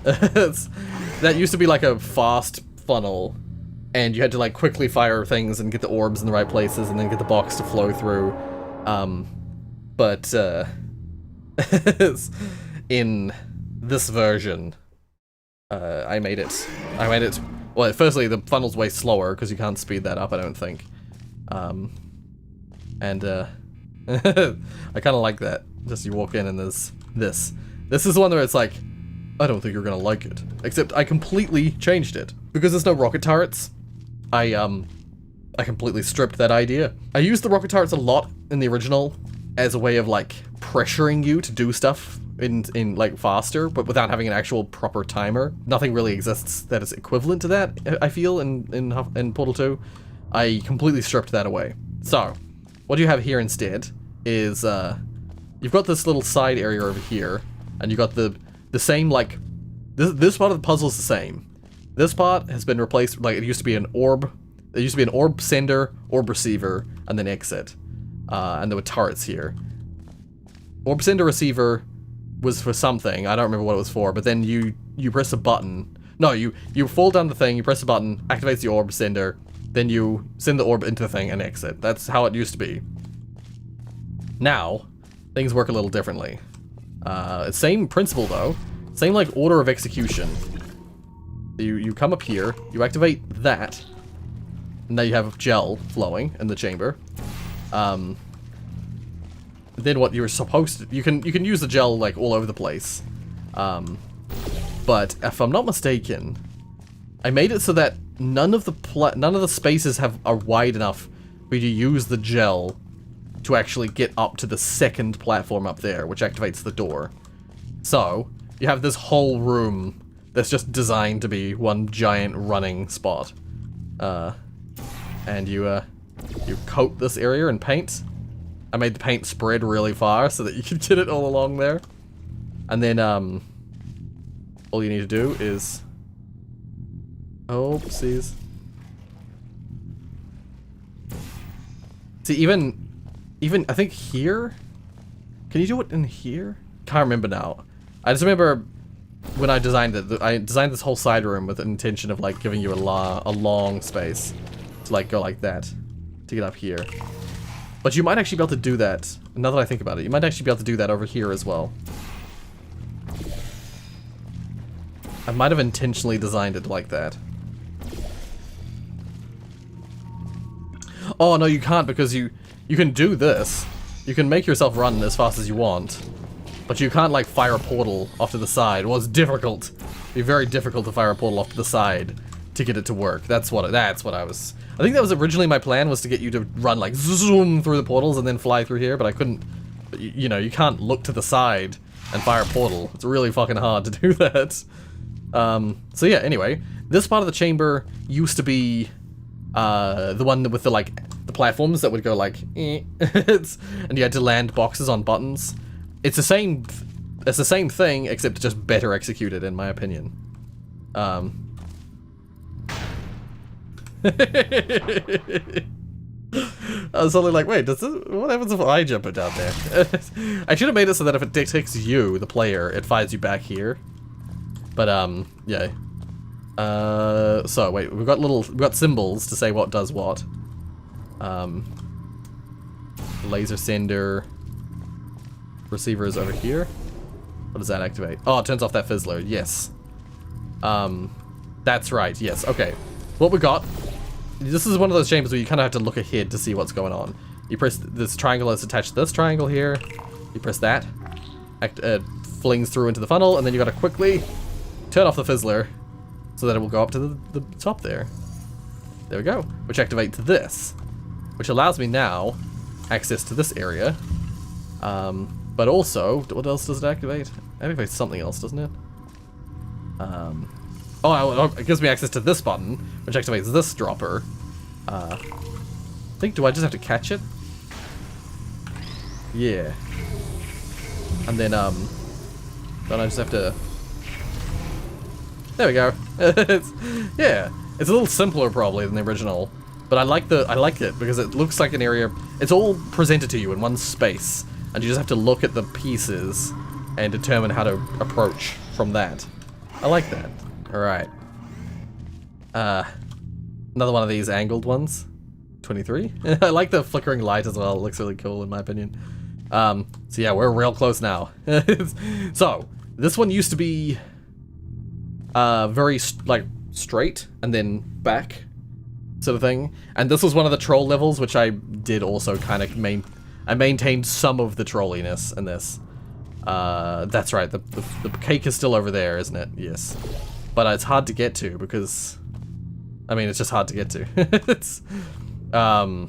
That used to be like a fast funnel, and you had to like quickly fire things and get the orbs in the right places and then get the box to flow through. But in this version, I made it, well, firstly, the funnel's way slower because you can't speed that up, I don't think. And I kind of like that. Just you walk in and there's this. This is one where it's like, I don't think you're gonna like it. Except I completely changed it. Because there's no rocket turrets, I completely stripped that idea. I used the rocket turrets a lot in the original as a way of like pressuring you to do stuff in like faster, but without having an actual proper timer. Nothing really exists that is equivalent to that, I feel, in Portal 2. I completely stripped that away. So, what you have here instead is, you've got this little side area over here, and you've got the same, like, this part of the puzzle is the same. This part has been replaced, like, it used to be an orb. There used to be an orb sender, orb receiver, and then exit. And there were turrets here. Orb sender receiver was for something, I don't remember what it was for, but then you press a button. No, you fall down the thing, you press a button, activates the orb sender, then you send the orb into the thing and exit. That's how it used to be. Now, things work a little differently. Same principle though, same like order of execution. You come up here, you activate that, and now you have gel flowing in the chamber. Then what you're supposed to, you can use the gel like all over the place. But if I'm not mistaken, I made it so that none of the spaces are wide enough for you to use the gel to actually get up to the second platform up there, which activates the door. So you have this whole room that's just designed to be one giant running spot. And you coat this area in paint. I made the paint spread really far so that you could get it all along there. And then, all you need to do is... Oopsies. See, even, I think here? Can you do it in here? Can't remember now. I just remember when I designed it, I designed this whole side room with the intention of, like, giving you a long space to, like, go like that to get up here. But you might actually be able to do that, now that I think about it, you might actually be able to do that over here as well. I might have intentionally designed it like that. Oh, no, you can't, because you can do this. You can make yourself run as fast as you want. But you can't, like, fire a portal off to the side. Well, it's difficult. It'd be very difficult to fire a portal off to the side to get it to work. That's what I was... I think that was originally my plan, was to get you to run, like, zoom through the portals and then fly through here, but I couldn't... You know, you can't look to the side and fire a portal. It's really fucking hard to do that. So yeah, anyway. This part of the chamber used to be... the one with the, like, the platforms that would go, like... and you had to land boxes on buttons. It's the same thing, except just better executed, in my opinion. I was suddenly like, wait, what happens if I jump it down there? I should have made it so that if it detects you, the player, it fires you back here. But, yeah. So, wait, we've got symbols to say what does what. Laser sender, receiver is over here. What does that activate? Oh, it turns off that fizzler. Yes. That's right. Yes. Okay. What we got. This is one of those chambers where you kind of have to look ahead to see what's going on. You press this triangle that's attached to this triangle here. You press that. Flings through into the funnel, and then you got to quickly turn off the fizzler so that it will go up to the top there. There we go. Which activates this, which allows me now access to this area. But also, what else does it activate? It activates something else, doesn't it? Oh, it gives me access to this button, which activates this dropper. I think, do I just have to catch it? Yeah. And then, don't I just have to... There we go. Yeah, it's a little simpler probably than the original, but I like it because it looks like an area. It's all presented to you in one space, and you just have to look at the pieces and determine how to approach from that. I like that. All right. Another one of these angled ones. 23. I like the flickering light as well. It looks really cool in my opinion. So yeah, we're real close now. So this one used to be very straight and then back sort of thing, and this was one of the troll levels, which I did also kind of I maintained some of the trolliness in this. That's right, the cake is still over there, isn't it? Yes, but it's hard to get to because, I mean, it's just hard to get to. It's I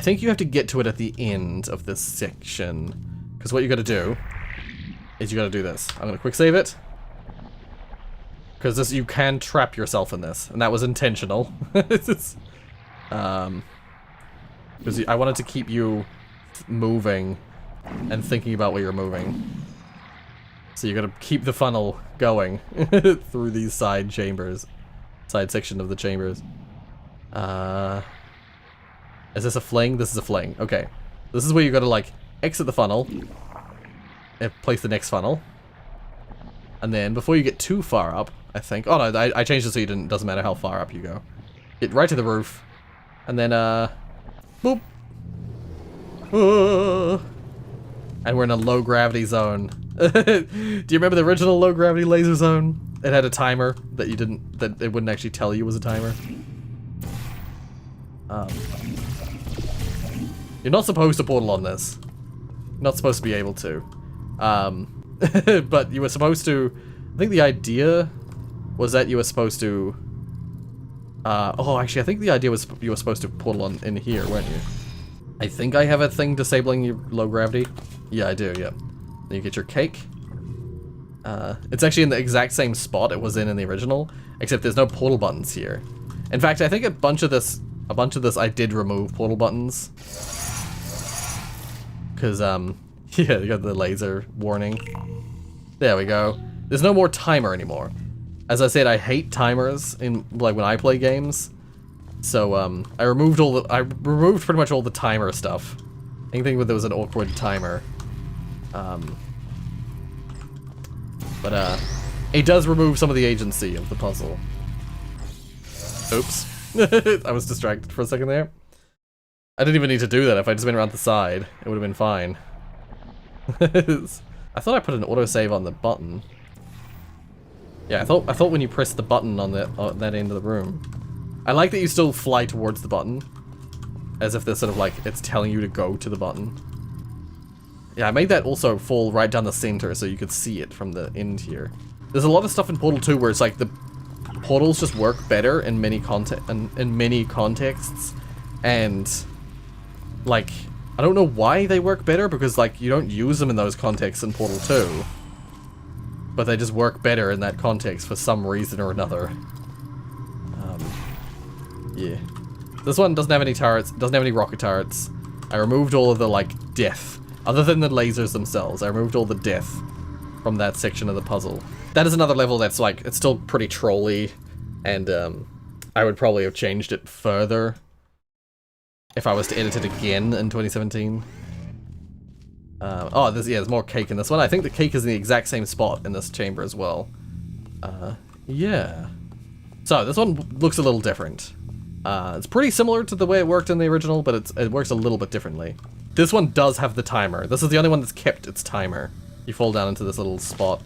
think you have to get to it at the end of this section, because what you got to do is you got to do this. I'm gonna quick save it, because this, you can trap yourself in this, and that was intentional. Because I wanted to keep you moving and thinking about where you're moving. So you got to keep the funnel going through these side chambers, side section of the chambers. Is this a fling? This is a fling. Okay. This is where you gotta, like, exit the funnel and place the next funnel. And then, before you get too far up, I think... Oh, no, I changed it so it doesn't matter how far up you go. Get right to the roof. And then, boop. And we're in a low-gravity zone. Do you remember the original low-gravity laser zone? It had a timer that you didn't... that it wouldn't actually tell you was a timer. You're not supposed to portal on this. You're not supposed to be able to. But you were supposed to... I think the idea was that you were supposed to... oh, actually, I think the idea was you were supposed to portal on in here, weren't you? I think I have a thing disabling your low gravity. Yeah, I do, yeah. Then you get your cake. It's actually in the exact same spot it was in the original, except there's no portal buttons here. In fact, I think a bunch of this I did remove portal buttons. Because, yeah, you got the laser warning. There we go. There's no more timer anymore. As I said, I hate timers in, like, when I play games. So, I removed pretty much all the timer stuff. Anything where there was an awkward timer. But, it does remove some of the agency of the puzzle. Oops. I was distracted for a second there. I didn't even need to do that. If I just went around the side, it would have been fine. I thought I put an autosave on the button. Yeah, I thought when you press the button on that end of the room. I like that you still fly towards the button, as if they're sort of like it's telling you to go to the button. Yeah, I made that also fall right down the center so you could see it from the end here. There's a lot of stuff in Portal 2 where it's like the portals just work better in many contexts, and like I don't know why they work better, because like you don't use them in those contexts in Portal 2, but they just work better in that context for some reason or another. Yeah, this one doesn't have any turrets, doesn't have any rocket turrets. I removed all of the like death, other than the lasers themselves. I removed all the death from that section of the puzzle. That is another level that's like, it's still pretty trolly, and I would probably have changed it further if I was to edit it again in 2017. Oh, there's more cake in this one. I think the cake is in the exact same spot in this chamber as well. Yeah. So, this one looks a little different. It's pretty similar to the way it worked in the original, but it works a little bit differently. this one does have the timer. This is the only one that's kept its timer. You fall down into this little spot,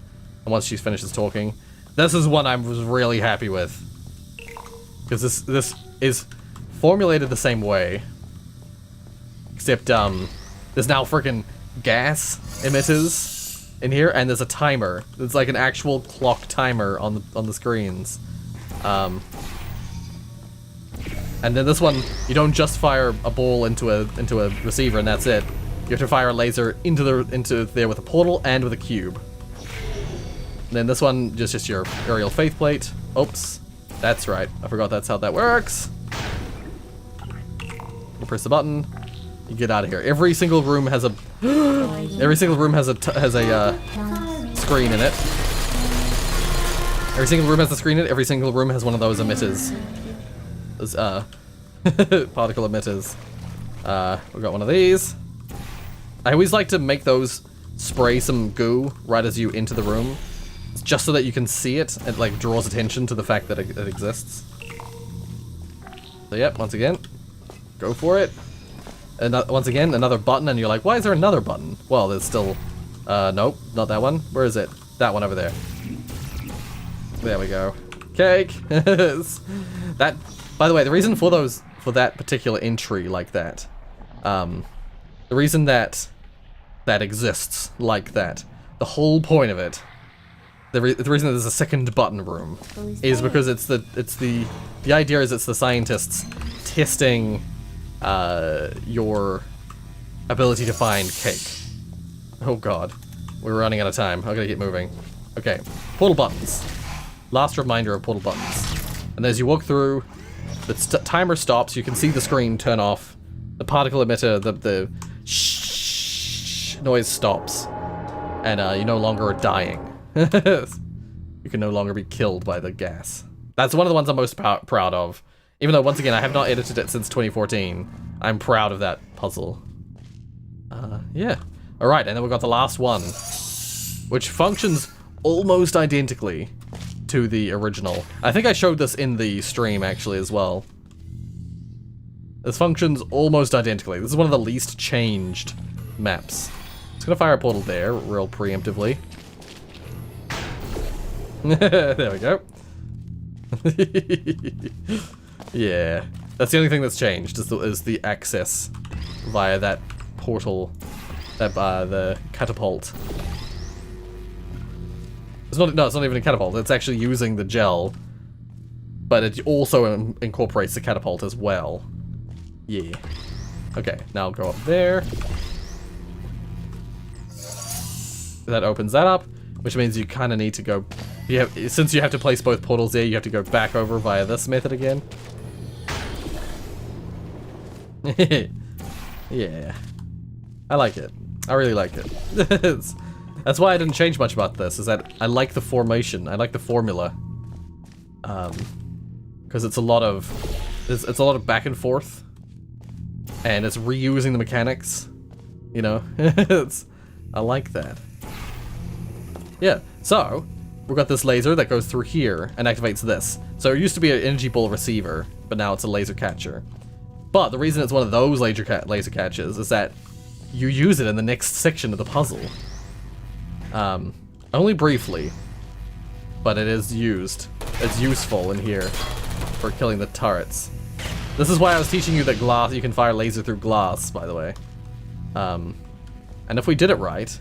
and once she finishes talking, this is one I was really happy with. Because this is formulated the same way. Except, there's now freaking gas emitters in here, and there's a timer. It's like an actual clock timer on the screens. And then this one, you don't just fire a ball into a receiver and that's it. You have to fire a laser into there with a portal and with a cube. And then this one, just your aerial faith plate. Oops, that's right. I forgot that's how that works. You press the button. You get out of here. Every single room has a screen in it. Every single room has a screen in it. Every single room has one of those emitters. Those particle emitters. We got one of these. I always like to make those spray some goo right as you enter the room, just so that you can see it. It like draws attention to the fact that it exists. So yep, once again, go for it. And once again, another button, and you're like, why is there another button? Well, there's still, nope, not that one. Where is it? That one over there. There we go. Cake. That, by the way, the reason for that particular entry like that, the reason that exists like that, the whole point of it, the reason that there's a second button room is because it's the idea is it's the scientists testing your ability to find cake. Oh god, we're running out of time. I gotta get moving. Okay, portal buttons. Last reminder of portal buttons. And as you walk through, the timer stops. You can see the screen turn off. The particle emitter, the shh noise stops, and you no longer are dying. You can no longer be killed by the gas. That's one of the ones I'm most proud of. Even though, once again, I have not edited it since 2014, I'm proud of that puzzle. Yeah. Alright, and then we've got the last one, which functions almost identically to the original. I think I showed this in the stream, actually, as well. This functions almost identically. This is one of the least changed maps. It's gonna fire a portal there, real preemptively. There we go. Yeah, that's the only thing that's changed is the access via that portal, the catapult. It's not even a catapult. It's actually using the gel, but it also incorporates the catapult as well. Yeah. Okay, now I'll go up there. That opens that up, which means you kind of need to go. Since you have to place both portals there, you have to go back over via this method again. Yeah, I like it. I really like it. That's why I didn't change much about this. Is that I like the formation. I like the formula. Because it's a lot of back and forth, and it's reusing the mechanics. You know, I like that. Yeah. So we've got this laser that goes through here and activates this. So it used to be an energy ball receiver, but now it's a laser catcher. But the reason it's one of those laser catchers is that you use it in the next section of the puzzle. Only briefly, but it is used. It's useful in here for killing the turrets. This is why I was teaching you that glass, you can fire laser through glass, by the way. And if we did it right,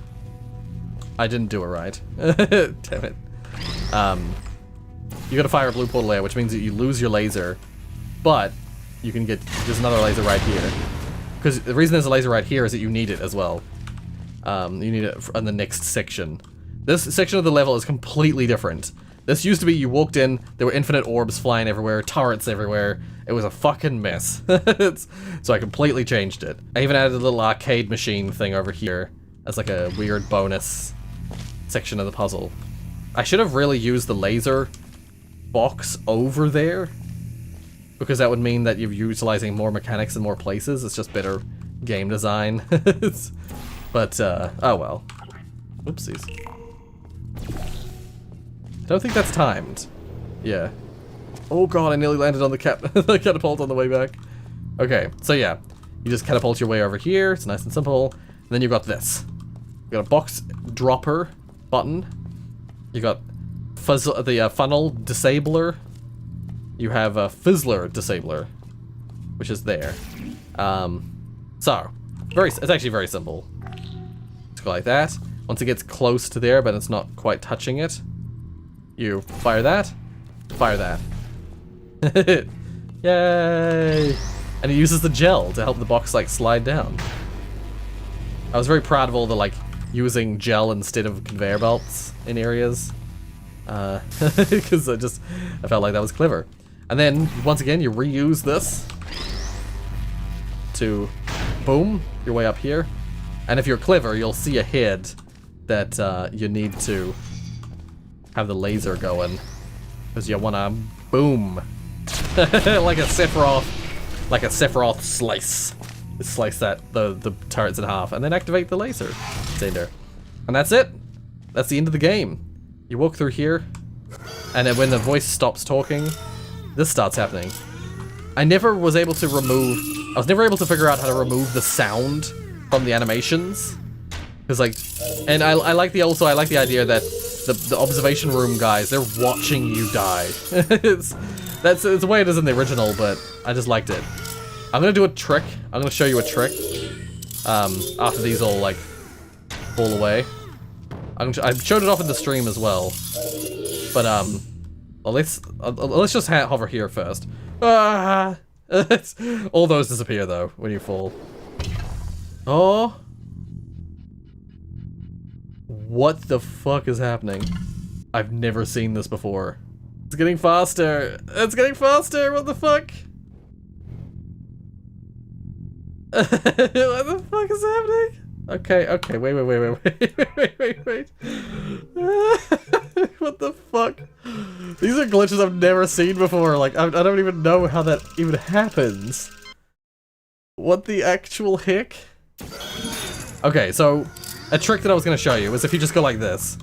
I didn't do it right. Damn it. You gotta fire a blue portal there, which means that you lose your laser, but you can get, there's another laser right here. Because the reason there's a laser right here is that you need it as well. You need it on the next section. This section of the level is completely different. This used to be, you walked in, there were infinite orbs flying everywhere, turrets everywhere. It was a fucking mess. So I completely changed it. I even added a little arcade machine thing over here as like a weird bonus section of the puzzle. I should have really used the laser box over there, because that would mean that you're utilizing more mechanics in more places. It's just better game design. But, oh well. Oopsies. I don't think that's timed. Yeah. Oh god, I nearly landed on the the catapult on the way back. Okay, so yeah. You just catapult your way over here. It's nice and simple. And then you've got this. You got a box dropper button. You got the funnel disabler. You have a fizzler disabler, which is there. So it's actually very simple. Let's go like that. Once it gets close to there, but it's not quite touching it, you fire that, fire that. Yay! And it uses the gel to help the box like slide down. I was very proud of all the like using gel instead of conveyor belts in areas, because I felt like that was clever. And then once again, you reuse this to boom your way up here. And if you're clever, you'll see ahead that you need to have the laser going, because you wanna boom like a Sephiroth slice. Slice the turrets in half, and then activate the laser cylinder. And that's it. That's the end of the game. You walk through here, and then when the voice stops talking, this starts happening. I was never able to figure out how to remove the sound from the animations. Because like, and I like the idea that the observation room guys, they're watching you die. it's the way it is in the original, but I just liked it. I'm gonna do a trick. I'm gonna show you a trick. After these all like fall away. I showed it off in the stream as well. But well, let's just hover here first. Ah! All those disappear though when you fall. Oh. What the fuck is happening? I've never seen this before. It's getting faster. It's getting faster. What the fuck? What the fuck is happening? Okay, wait. What the fuck? These are glitches I've never seen before. Like, I don't even know how that even happens. What the actual heck? Okay, so a trick that I was gonna show you was if you just go like this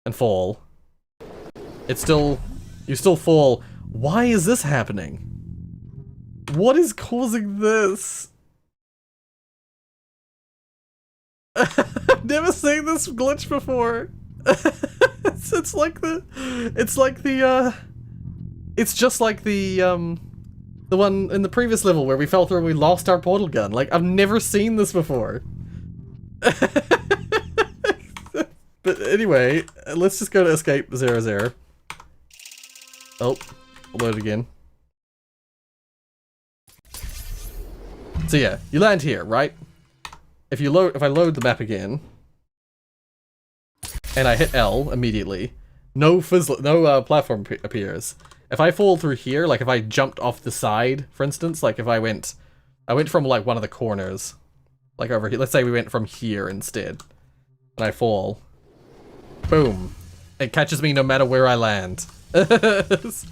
and fall, you still fall. Why is this happening? What is causing this? I've never seen this glitch before. It's just like the one in the previous level where we fell through and we lost our portal gun. Like, I've never seen this before. But anyway, let's just go to escape 00. Oh, I'll load again. So yeah, you land here, right? If I load the map again, and I hit L immediately, no platform appears. If I fall through here, like if I jumped off the side, for instance, like if I went from like one of the corners, like over here. Let's say we went from here instead, and I fall. Boom! It catches me no matter where I land. Because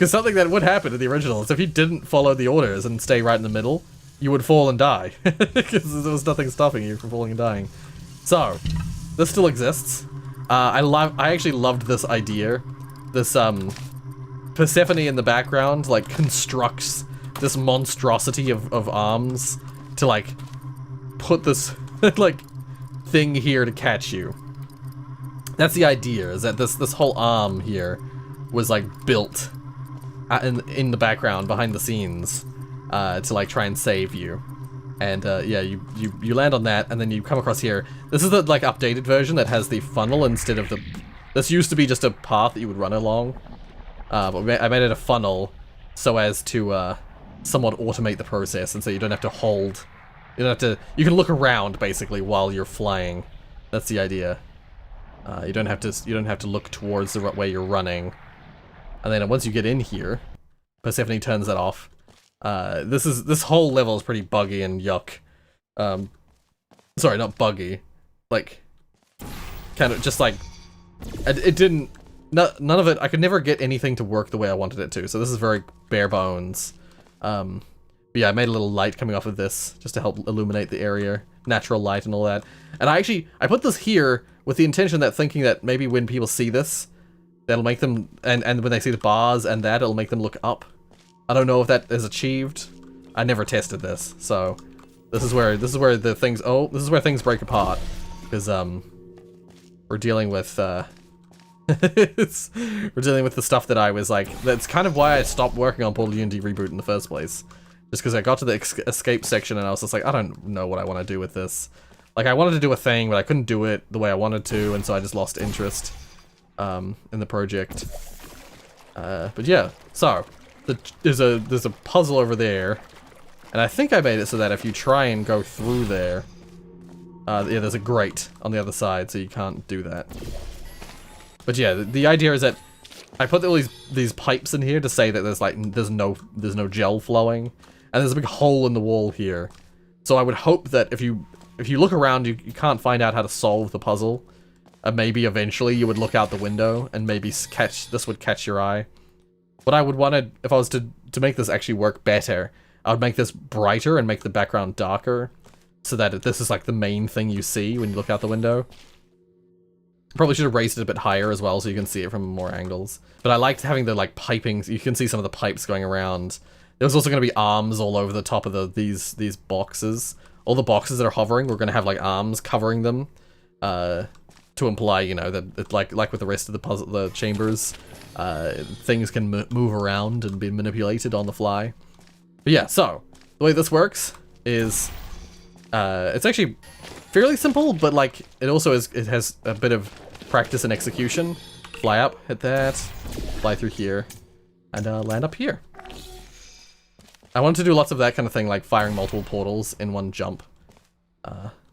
something that would happen in the original is if you didn't follow the orders and stay right in the middle, you would fall and die, because there was nothing stopping you from falling and dying. So, this still exists. I actually loved this idea. This, Persephone in the background, like, constructs this monstrosity of arms to, like, put this, like, thing here to catch you. That's the idea, is that this whole arm here was, like, built in the background, behind the scenes. To like try and save you, and yeah, you land on that, and then you come across here. This is the like updated version that has the funnel instead of the. This used to be just a path that you would run along, but I made it a funnel so as to somewhat automate the process, and so you don't have to hold. You can look around basically while you're flying. That's the idea. You don't have to look towards the way you're running, and then once you get in here, Persephone turns that off. This whole level is pretty buggy and yuck. Sorry, not buggy. Like, kind of just like, it didn't, none of it, I could never get anything to work the way I wanted it to, so this is very bare bones. But yeah, I made a little light coming off of this, just to help illuminate the area, natural light and all that. And I put this here with the intention that thinking that maybe when people see this, that'll make them, and when they see the bars and that, it'll make them look up. I don't know if that is achieved, I never tested this, so this is where the things this is where things break apart, because we're dealing with we're dealing with the stuff that I was like, that's kind of why I stopped working on Portal Unity Reboot in the first place. Just because I got to the escape section and I was just like, I don't know what I want to do with this. Like, I wanted to do a thing, but I couldn't do it the way I wanted to, and so I just lost interest in the project. But yeah, so there's a puzzle over there, and I think I made it so that if you try and go through there, yeah, there's a grate on the other side, so you can't do that. But yeah, the idea is that I put all these pipes in here to say that there's no gel flowing, and there's a big hole in the wall here. So I would hope that if you look around, you can't find out how to solve the puzzle. Maybe eventually you would look out the window and maybe this would catch your eye. What I would want if I was to make this actually work better, I would make this brighter and make the background darker, so that this is like the main thing you see when you look out the window. Probably should have raised it a bit higher as well, so you can see it from more angles. But I liked having the like piping. You can see some of the pipes going around. There was also going to be arms all over the top of these boxes. All the boxes that are hovering, we're going to have like arms covering them, to imply, you know, that like with the rest of the puzzle, the chambers, things can move around and be manipulated on the fly. But yeah, so the way this works is, it's actually fairly simple, but like it has a bit of practice and execution. Fly up, hit that, fly through here, and land up here. I wanted to do lots of that kind of thing, like firing multiple portals in one jump.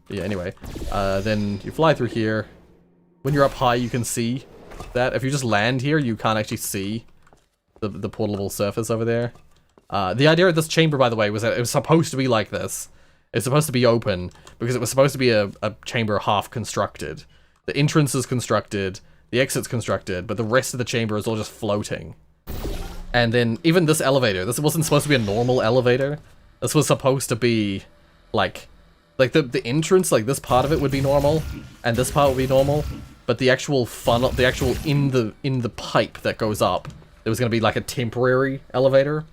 Yeah, anyway, then you fly through here. When you're up high, you can see that. If you just land here, you can't actually see the portable surface over there. The idea of this chamber, by the way, was that it was supposed to be like this. It's supposed to be open, because it was supposed to be a chamber half constructed. The entrance is constructed, the exit's constructed, but the rest of the chamber is all just floating. And then even this elevator, this wasn't supposed to be a normal elevator. This was supposed to be like the entrance, like this part of it would be normal, and this part would be normal, but the actual funnel, the actual in the pipe that goes up, there was gonna be like a temporary elevator.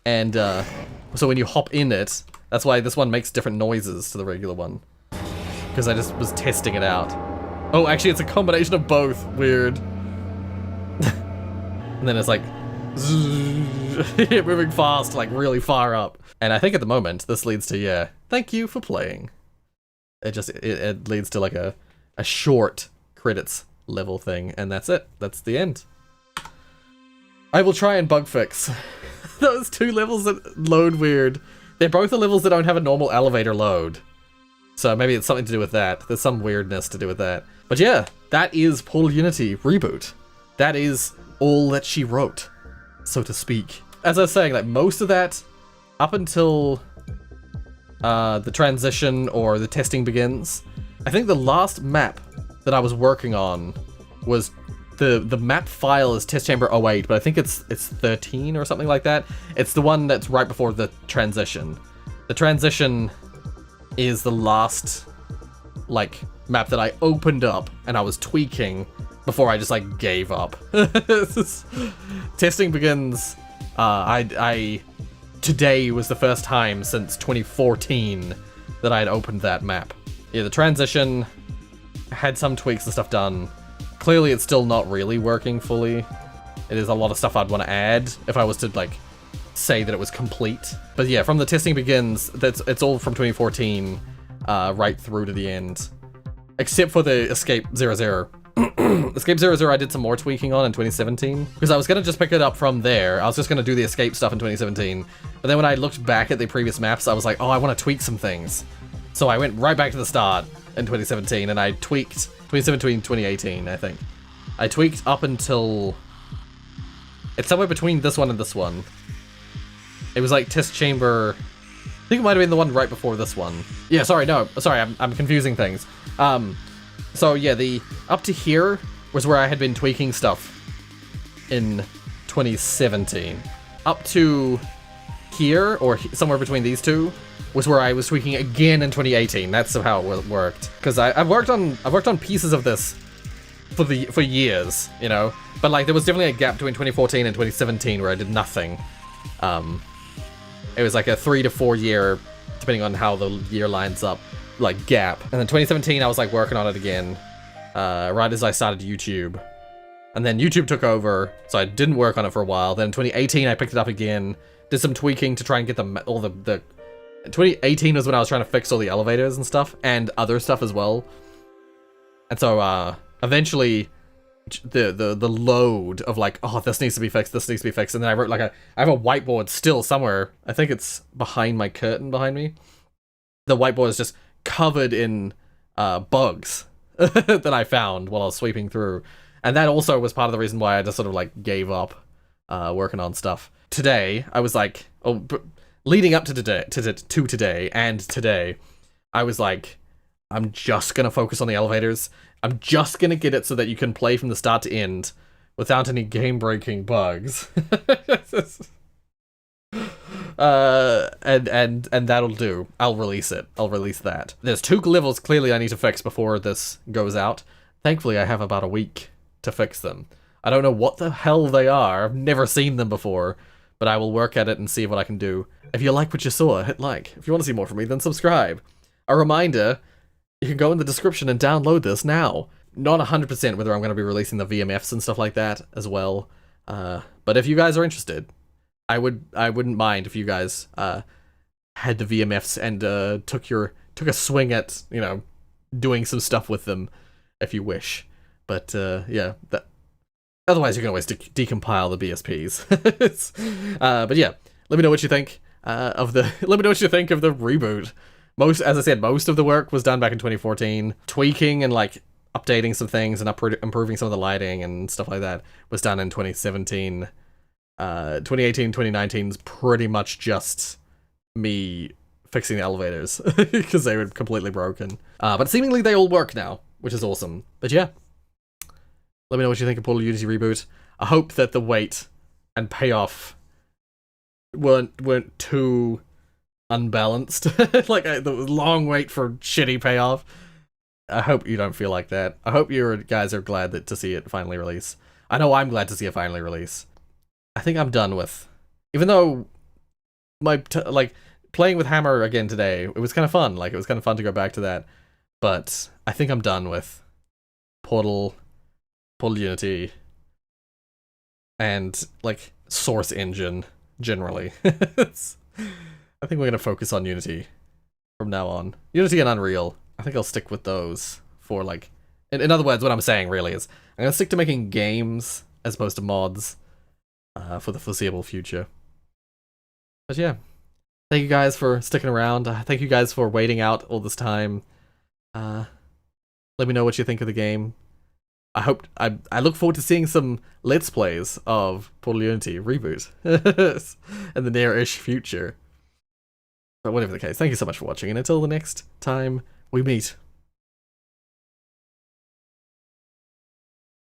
And so when you hop in it, that's why this one makes different noises to the regular one. Because I just was testing it out. Oh, actually it's a combination of both. Weird. And then it's like moving fast, like really far up. And I think at the moment this leads to, yeah, thank you for playing. It leads to like a short credits level thing, and that's it. That's the end. I will try and bug fix those two levels that load weird. They're both the levels that don't have a normal elevator load. So maybe it's something to do with that. There's some weirdness to do with that. But yeah, that is Portal Unity Reboot. That is all that she wrote, so to speak. As I was saying, like most of that, up until the transition or the testing begins, I think the last map that I was working on was the map file is test chamber 08, but I think it's 13 or something like that. It's the one that's right before the transition. The transition is the last like map that I opened up and I was tweaking before I just like gave up. Testing begins. Today was the first time since 2014 that I had opened that map. Yeah, the transition had some tweaks and stuff done. Clearly it's still not really working fully. It is a lot of stuff I'd want to add if I was to like say that it was complete. But yeah, from the testing begins, it's all from 2014 right through to the end. Except for the Escape 00. Escape 00 I did some more tweaking on in 2017. Because I was going to just pick it up from there. I was just going to do the Escape stuff in 2017. But then when I looked back at the previous maps, I was like, oh, I want to tweak some things. So I went right back to the start in 2017 and I tweaked 2017, 2018, I think. I tweaked up until... It's somewhere between this one and this one. It was like test chamber... I think it might have been the one right before this one. Yeah, sorry, I'm confusing things. So yeah, the up to here was where I had been tweaking stuff in 2017. Up to here, or somewhere between these two, was where I was tweaking again in 2018. That's how it worked. Because I've worked on pieces of this for years, you know. But like there was definitely a gap between 2014 and 2017 where I did nothing. It was like a 3 to 4 year, depending on how the year lines up, like gap. And then 2017, I was like working on it again, right as I started YouTube. And then YouTube took over, so I didn't work on it for a while. Then in 2018, I picked it up again, did some tweaking to try and get all the 2018 was when I was trying to fix all the elevators and stuff, and other stuff as well. And so, eventually, the load of like, oh, this needs to be fixed, this needs to be fixed, and then I wrote like I have a whiteboard still somewhere. I think it's behind my curtain behind me. The whiteboard is just covered in bugs that I found while I was sweeping through. And that also was part of the reason why I just sort of like gave up working on stuff. Today, I was like, leading up to today, I was like, I'm just gonna focus on the elevators. I'm just gonna get it so that you can play from the start to end without any game-breaking bugs. And that'll do. I'll release it. I'll release that. There's 2 levels clearly I need to fix before this goes out. Thankfully, I have about a week to fix them. I don't know what the hell they are. I've never seen them before, but I will work at it and see what I can do. If you like what you saw, hit like. If you want to see more from me, then subscribe. A reminder, you can go in the description and download this now. Not 100% whether I'm going to be releasing the VMFs and stuff like that as well. But if you guys are interested, I wouldn't mind if you guys had the VMFs and took a swing at, you know, doing some stuff with them if you wish. But yeah, otherwise you can always decompile the BSPs. But yeah, let me know what you think of the reboot. As I said, most of the work was done back in 2014. Tweaking and like updating some things and improving some of the lighting and stuff like that was done in 2017. 2018, 2019's pretty much just me fixing the elevators because they were completely broken. But seemingly they all work now, which is awesome. But yeah, let me know what you think of Portal Unity Reboot. I hope that the wait and payoff weren't too unbalanced. Like the long wait for shitty payoff. I hope you don't feel like that. I hope you guys are glad to see it finally release. I know I'm glad to see it finally release. I think I'm done with, even though like playing with Hammer again today, it was kind of fun. Like it was kind of fun to go back to that. But I think I'm done with Portal Unity, and like Source Engine generally. I think we're gonna focus on Unity from now on. Unity and Unreal. I think I'll stick with those for like. In other words, what I'm saying really is I'm gonna stick to making games as opposed to mods for the foreseeable future. But yeah, thank you guys for sticking around. Thank you guys for waiting out all this time. Let me know what you think of the game. I look forward to seeing some Let's Plays of Portal Unity Reboot in the near-ish future. But whatever the case, thank you so much for watching, and until the next time we meet.